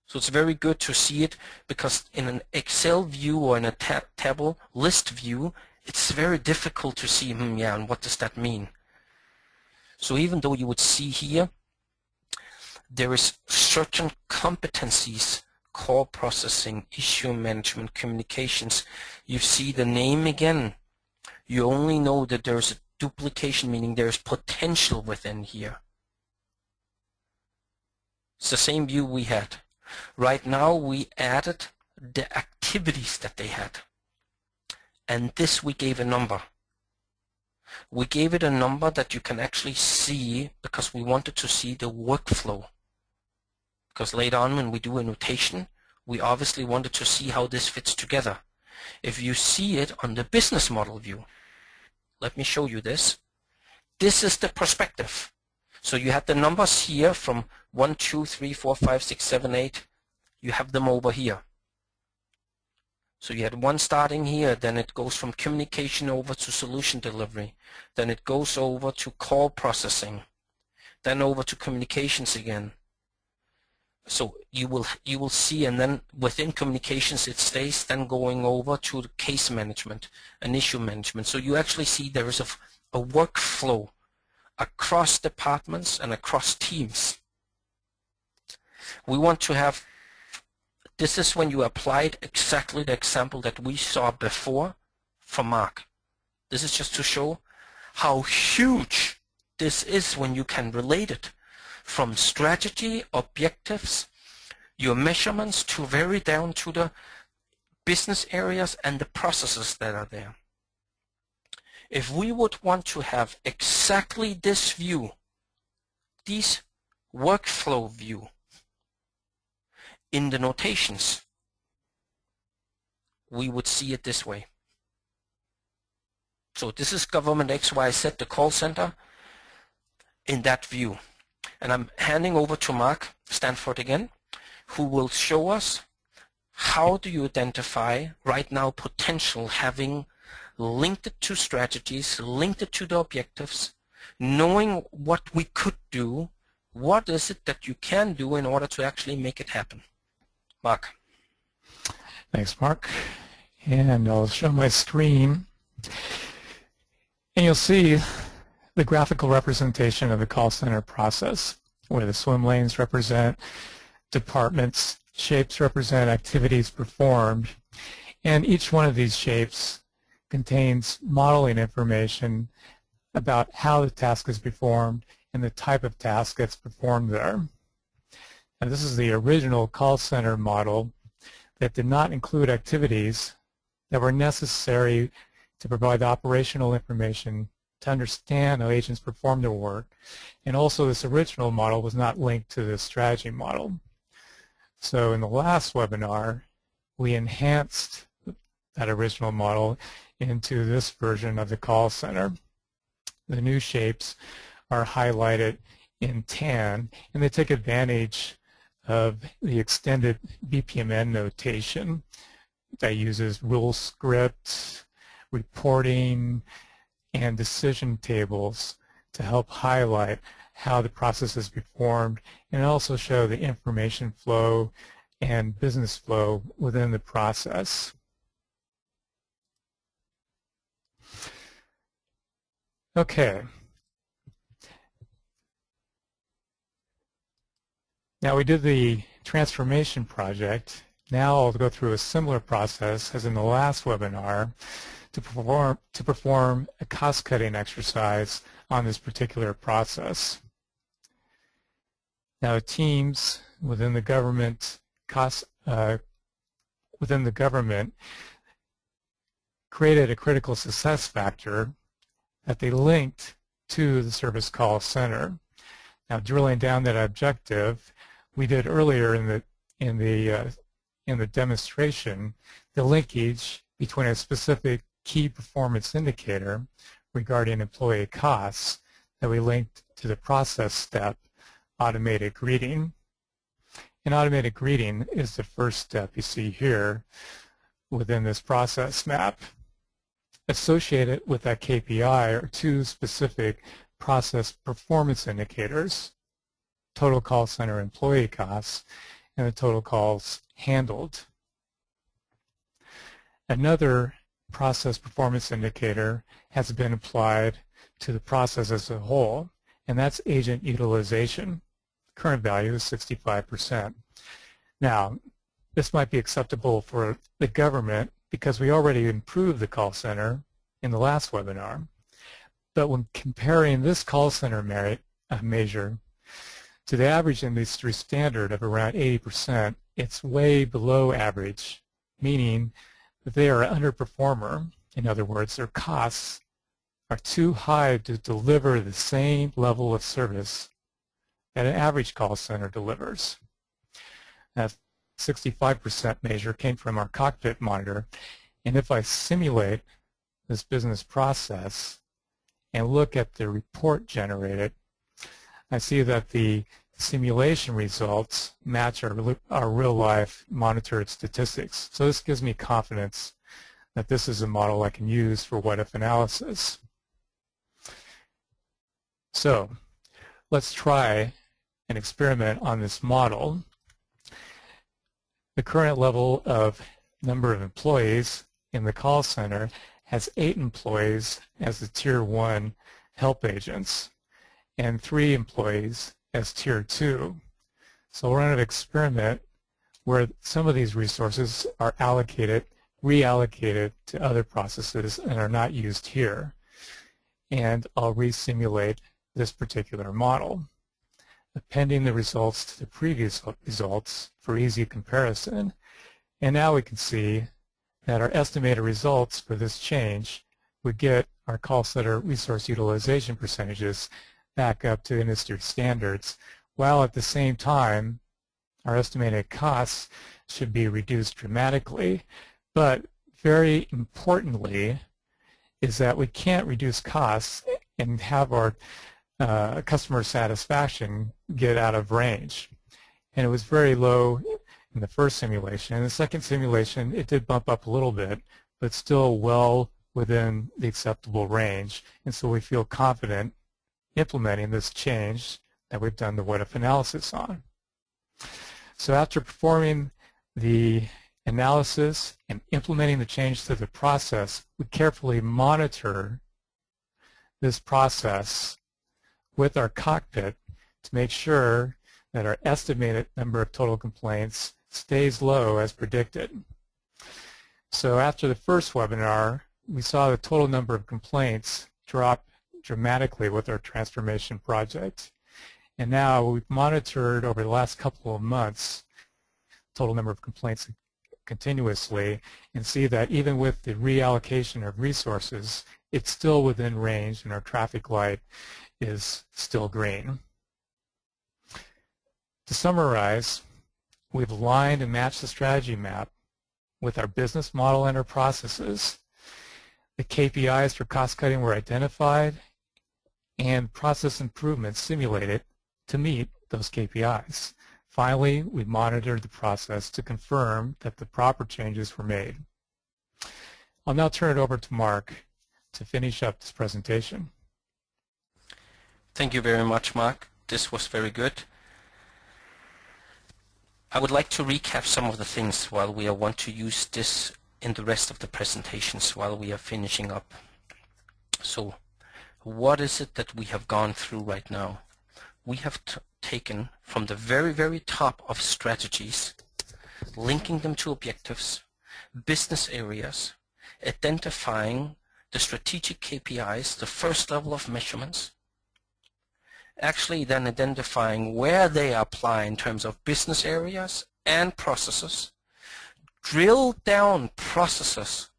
So it's very good to see it, because in an Excel view or in a table list view, it's very difficult to see, yeah, and what does that mean? So even though you would see here, there is certain competencies, call processing, issue management, communications. You see the name again. You only know that there's a duplication, meaning there's potential within here. It's the same view we had. Right now we added the activities that they had. And this we gave a number. We gave it a number that you can actually see, because we wanted to see the workflow. Because later on when we do a notation, we obviously wanted to see how this fits together. If you see it on the business model view, let me show you this. This is the perspective. So you have the numbers here from 1, 2, 3, 4, 5, 6, 7, 8. You have them over here. So you had one starting here, then it goes from communication over to solution delivery. Then it goes over to call processing. Then over to communications again. So you will see, and then within communications it stays, then going over to the case management and issue management. So you actually see there is a workflow across departments and across teams. We want to have, this is when you applied exactly the example that we saw before from Mark. This is just to show how huge this is when you can relate it from strategy, objectives, your measurements, to very down to the business areas and the processes that are there. If we would want to have exactly this view, this workflow view in the notations, we would see it this way. So this is government XYZ, the call center, in that view. And I'm handing over to Mark Stanford again, who will show us how do you identify right now potential, having linked it to strategies, linked it to the objectives, knowing what we could do, what is it that you can do in order to actually make it happen. Mark. Thanks, Mark. And I'll show my screen. And you'll see the graphical representation of the call center process, where the swim lanes represent departments, shapes represent activities performed, and each one of these shapes contains modeling information about how the task is performed and the type of task that's performed there. And this is the original call center model that did not include activities that were necessary to provide the operational information to understand how agents perform their work. And also this original model was not linked to the strategy model. So in the last webinar, we enhanced that original model into this version of the call center. The new shapes are highlighted in tan, and they take advantage of the extended BPMN notation that uses rule script, reporting, and decision tables to help highlight how the process is performed, and also show the information flow and business flow within the process. Okay. Now we did the transformation project. Now I'll go through a similar process as in the last webinar to perform a cost-cutting exercise on this particular process. Now teams within the government created a critical success factor that they linked to the service call center. Now, drilling down that objective, we did earlier in the demonstration the linkage between a specific key performance indicator regarding employee costs that we linked to the process step, automated greeting. And automated greeting is the first step you see here within this process map. Associated with that KPI are two specific process performance indicators: total call center employee costs and the total calls handled. Another process performance indicator has been applied to the process as a whole, and that's agent utilization. Current value is 65%. Now, this might be acceptable for the government because we already improved the call center in the last webinar. But when comparing this call center measure to the average industry standard of around 80%, it's way below average, meaning that they are an underperformer. In other words, their costs are too high to deliver the same level of service that an average call center delivers. That 65% measure came from our cockpit monitor, and if I simulate this business process and look at the report generated, I see that the simulation results match our real-life monitored statistics. So this gives me confidence that this is a model I can use for what-if analysis. So let's try an experiment on this model. The current level of number of employees in the call center has 8 employees as the Tier 1 help agents and 3 employees as Tier 2. So we're on an experiment where some of these resources are reallocated to other processes and are not used here. And I'll re-simulate this particular model, appending the results to the previous results for easy comparison. And now we can see that our estimated results for this change would get our call center resource utilization percentages back up to industry standards, while at the same time our estimated costs should be reduced dramatically. But very importantly is that we can't reduce costs and have our customer satisfaction get out of range. And it was very low in the first simulation. In the second simulation, it did bump up a little bit, but still well within the acceptable range. And so we feel confident implementing this change that we've done the what-if analysis on. So after performing the analysis and implementing the change to the process, we carefully monitor this process with our cockpit to make sure that our estimated number of total complaints stays low as predicted. So after the first webinar, we saw the total number of complaints drop dramatically with our transformation project. And now we've monitored over the last couple of months total number of complaints continuously and see that even with the reallocation of resources, it's still within range and our traffic light is still green. To summarize, we've aligned and matched the strategy map with our business model and our processes. The KPIs for cost cutting were identified and process improvements simulated to meet those KPIs. Finally, we monitored the process to confirm that the proper changes were made. I'll now turn it over to Mark to finish up this presentation. Thank you very much, Mark. This was very good. I would like to recap some of the things while we want to use this in the rest of the presentations while we are finishing up. So, what is it that we have gone through right now? We have taken from the very, very top of strategies, linking them to objectives, business areas, identifying the strategic KPIs, the first level of measurements, actually then identifying where they apply in terms of business areas and processes, drill down processes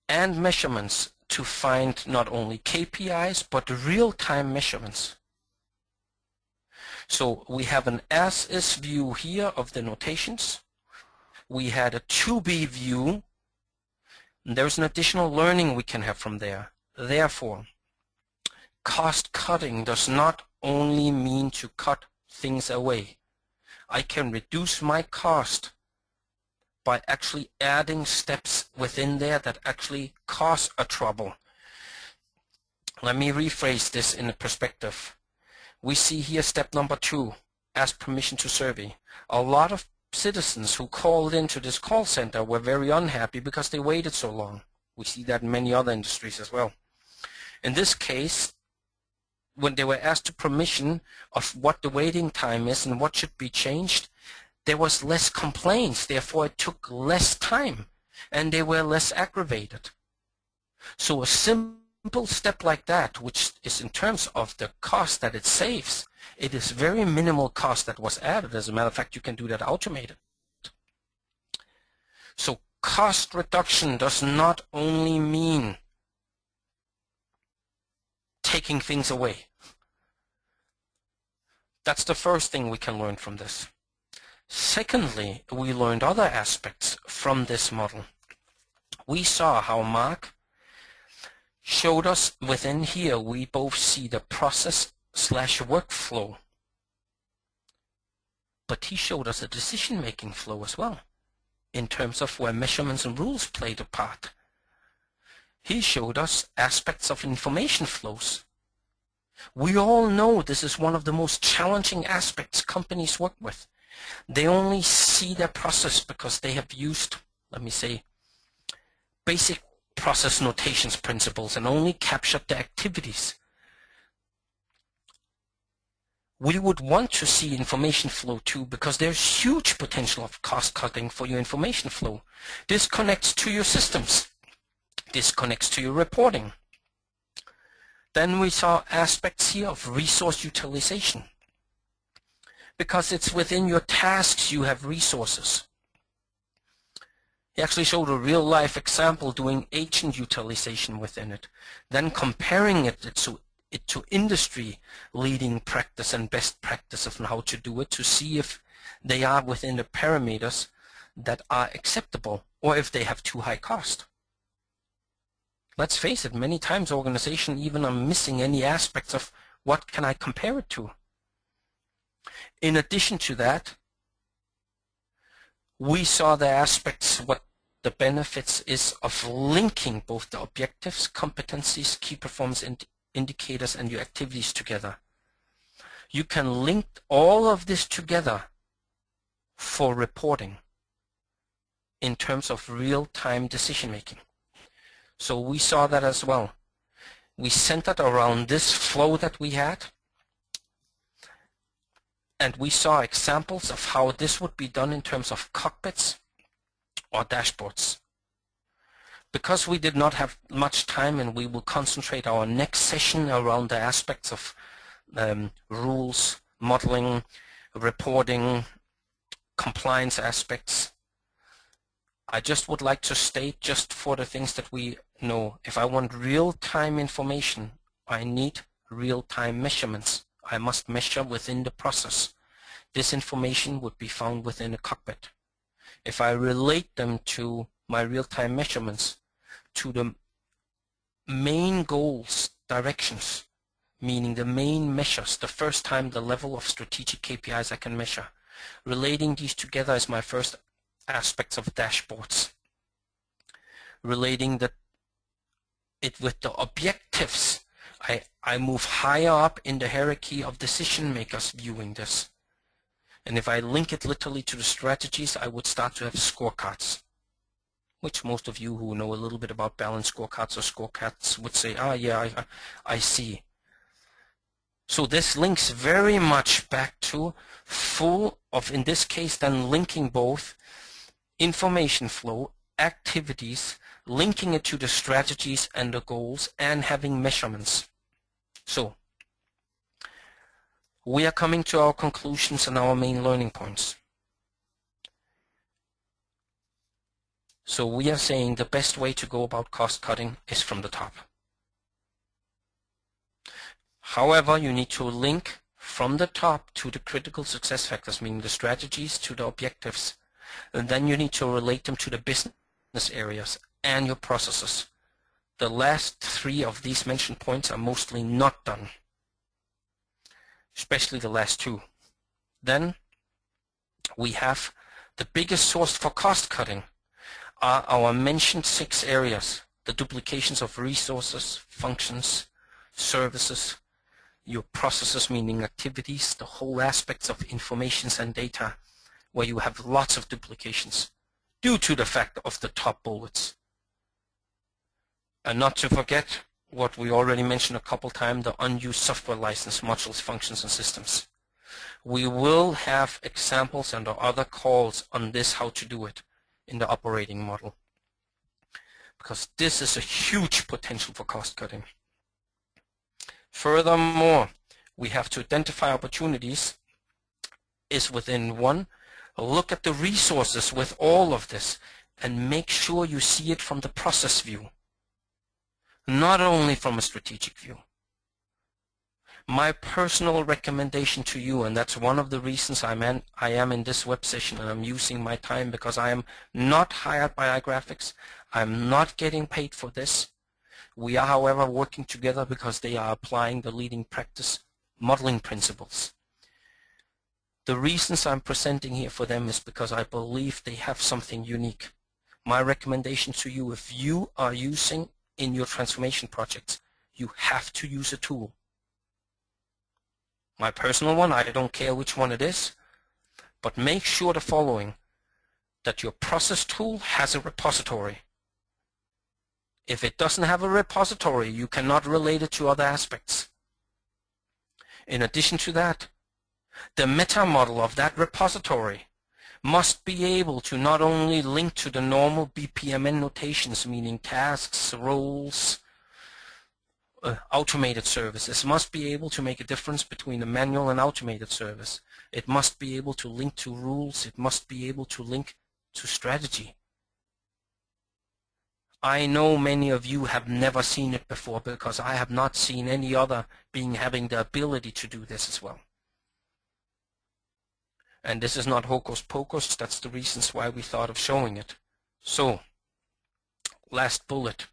and measurements to find not only KPIs but real-time measurements. So we have an as-is view here of the notations. We had a to-be view. There's an additional learning we can have from there. Therefore, cost cutting does not only mean to cut things away. I can reduce my cost by actually adding steps within there that actually cause a trouble. Let me rephrase this in a perspective. We see here step number 2, ask permission to survey. A lot of citizens who called into this call center were very unhappy because they waited so long. We see that in many other industries as well. In this case, when they were asked to permission of what the waiting time is and what should be changed, there was less complaints, therefore it took less time and they were less aggravated. So a simple step like that, which is in terms of the cost that it saves, it is very minimal cost that was added. As a matter of fact, you can do that automated. So cost reduction does not only mean taking things away. That's the first thing we can learn from this. Secondly, we learned other aspects from this model. We saw how Mark showed us within here, we both see the process/workflow, but he showed us a decision-making flow as well, in terms of where measurements and rules played a part. He showed us aspects of information flows. We all know this is one of the most challenging aspects companies work with. They only see their process because they have used, let me say, basic process notations principles and only captured the activities. We would want to see information flow too, because there's huge potential of cost cutting for your information flow. This connects to your systems. This connects to your reporting. Then we saw aspects here of resource utilization. Because it's within your tasks you have resources. He actually showed a real-life example doing agent utilization within it, then comparing it to industry-leading practice and best practice of how to do it to see if they are within the parameters that are acceptable or if they have too high cost. Let's face it, many times organizations even are missing any aspects of what can I compare it to. In addition to that, we saw the aspects, what the benefits is of linking both the objectives, competencies, key performance indicators, and your activities together. You can link all of this together for reporting in terms of real-time decision-making. So we saw that as well. We centered around this flow that we had, and we saw examples of how this would be done in terms of cockpits or dashboards. Because we did not have much time, and we will concentrate our next session around the aspects of rules, modeling, reporting, compliance aspects, I just would like to state, just for the things that we know, if I want real-time information, I need real-time measurements. I must measure within the process. This information would be found within a cockpit. If I relate them to my real-time measurements, to the main goals, directions, meaning the main measures, the first time the level of strategic KPIs I can measure. Relating these together is my first aspects of dashboards. Relating it with the objectives, I move higher up in the hierarchy of decision makers viewing this. And if I link it literally to the strategies, I would start to have scorecards, which most of you who know a little bit about balanced scorecards or scorecards would say, ah, yeah, I see. So this links very much back to full of, in this case, then linking both information flow, activities, linking it to the strategies and the goals, and having measurements. So we are coming to our conclusions and our main learning points. So we are saying the best way to go about cost cutting is from the top. However, you need to link from the top to the critical success factors, meaning the strategies to the objectives. And then you need to relate them to the business areas and your processes. The last three of these mentioned points are mostly not done, especially the last two. Then we have the biggest source for cost cutting are our mentioned 6 areas: the duplications of resources, functions, services, your processes, meaning activities, the whole aspects of informations and data, where you have lots of duplications due to the fact of the top bullets. And not to forget what we already mentioned a couple times, the unused software license, modules, functions, and systems. We will have examples and other calls on this, how to do it in the operating model, because this is a huge potential for cost cutting. Furthermore, we have to identify opportunities is within one, look at the resources with all of this and make sure you see it from the process view, not only from a strategic view. My personal recommendation to you, and that's one of the reasons I am in this web session and I'm using my time, because I am not hired by iGrafx. I'm not getting paid for this. We are, however, working together because they are applying the leading practice modeling principles. The reasons I'm presenting here for them is because I believe they have something unique. My recommendation to you, if you are using in your transformation projects, you have to use a tool. My personal one, I don't care which one it is, but make sure the following: that your process tool has a repository. If it doesn't have a repository, you cannot relate it to other aspects. In addition to that, the meta model of that repository must be able to not only link to the normal BPMN notations, meaning tasks, roles, automated services. It must be able to make a difference between a manual and automated service. It must be able to link to rules. It must be able to link to strategy. I know many of you have never seen it before, because I have not seen any other being having the ability to do this as well. And this is not hocus pocus. That's the reasons why we thought of showing it. So, last bullet,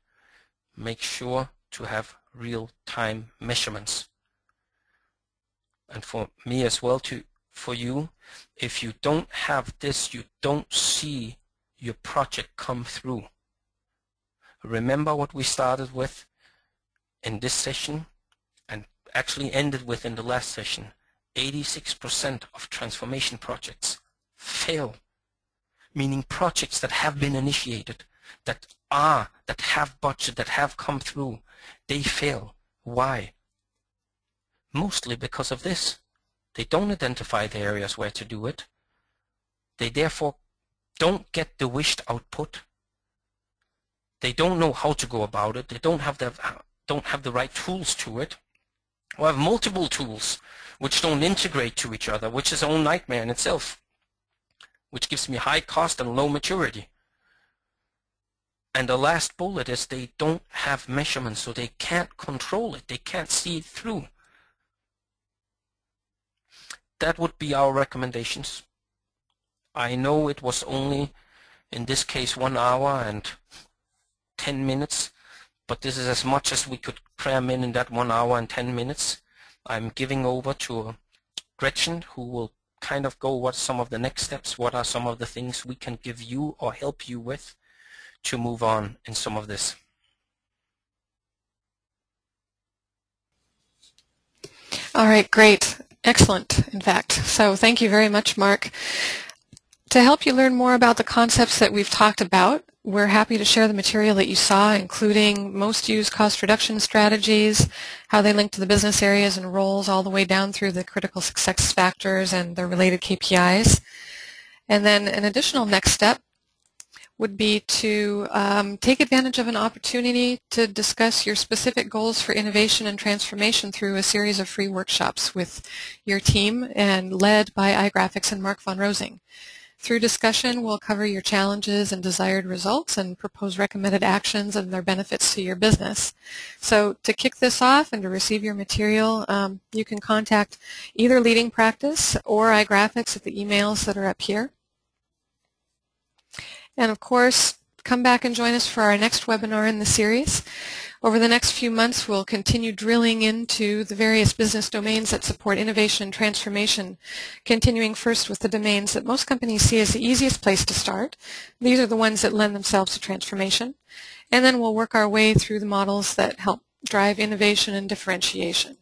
make sure to have real-time measurements. And for me as well, for you, if you don't have this, you don't see your project come through. Remember what we started with in this session and actually ended with in the last session. 86% of transformation projects fail, meaning projects that have been initiated, that have budget, that have come through, they fail. Why? Mostly because of this. They don't identify the areas where to do it. They therefore don't get the wished output. They don't know how to go about it. They don't have the right tools to it. Or have multiple tools which don't integrate to each other, which is a whole nightmare in itself, which gives me high cost and low maturity. And the last bullet is they don't have measurements, so they can't control it. They can't see it through. That would be our recommendations. I know it was only, in this case, 1 hour and 10 minutes, but this is as much as we could cram in that 1 hour and 10 minutes. I'm giving over to Gretchen, who will kind of go what some of the next steps, what are some of the things we can give you or help you with to move on in some of this. All right, great. Excellent, in fact. So thank you very much, Mark. To help you learn more about the concepts that we've talked about, we're happy to share the material that you saw, including most used cost reduction strategies, how they link to the business areas and roles, all the way down through the critical success factors and their related KPIs. And then an additional next step, would be to take advantage of an opportunity to discuss your specific goals for innovation and transformation through a series of free workshops with your team and led by iGrafx and Mark von Rosing. Through discussion, we'll cover your challenges and desired results and propose recommended actions and their benefits to your business. So to kick this off and to receive your material, you can contact either Leading Practice or iGrafx at the emails that are up here. And of course, come back and join us for our next webinar in the series. Over the next few months, we'll continue drilling into the various business domains that support innovation and transformation, continuing first with the domains that most companies see as the easiest place to start. These are the ones that lend themselves to transformation. And then we'll work our way through the models that help drive innovation and differentiation.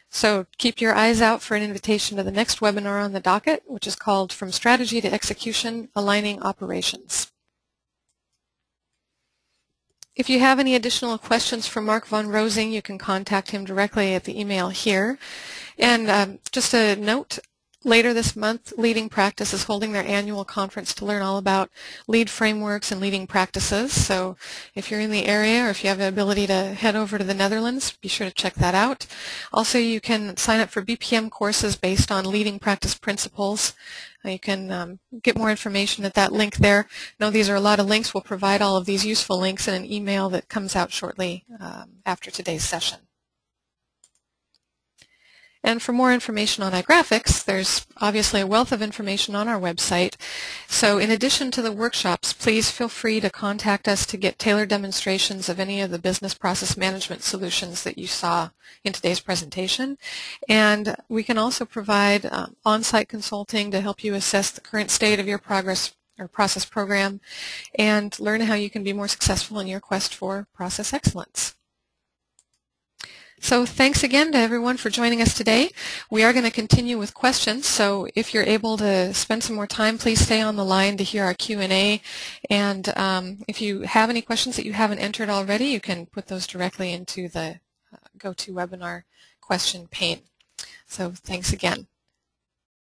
So keep your eyes out for an invitation to the next webinar on the docket, which is called From Strategy to Execution, Aligning Operations. If you have any additional questions for Mark von Rosing, you can contact him directly at the email here. And just a note, later this month, Leading Practice is holding their annual conference to learn all about lead frameworks and leading practices. So if you're in the area or if you have the ability to head over to the Netherlands, be sure to check that out. Also, you can sign up for BPM courses based on leading practice principles. You can get more information at that link there. No, these are a lot of links. We'll provide all of these useful links in an email that comes out shortly after today's session. And for more information on iGrafx, there's obviously a wealth of information on our website. So in addition to the workshops, please feel free to contact us to get tailored demonstrations of any of the business process management solutions that you saw in today's presentation. And we can also provide on-site consulting to help you assess the current state of your progress or process program and learn how you can be more successful in your quest for process excellence. So thanks again to everyone for joining us today. We are going to continue with questions, so if you're able to spend some more time, please stay on the line to hear our Q&A. And if you have any questions that you haven't entered already, you can put those directly into the GoToWebinar question pane. So thanks again.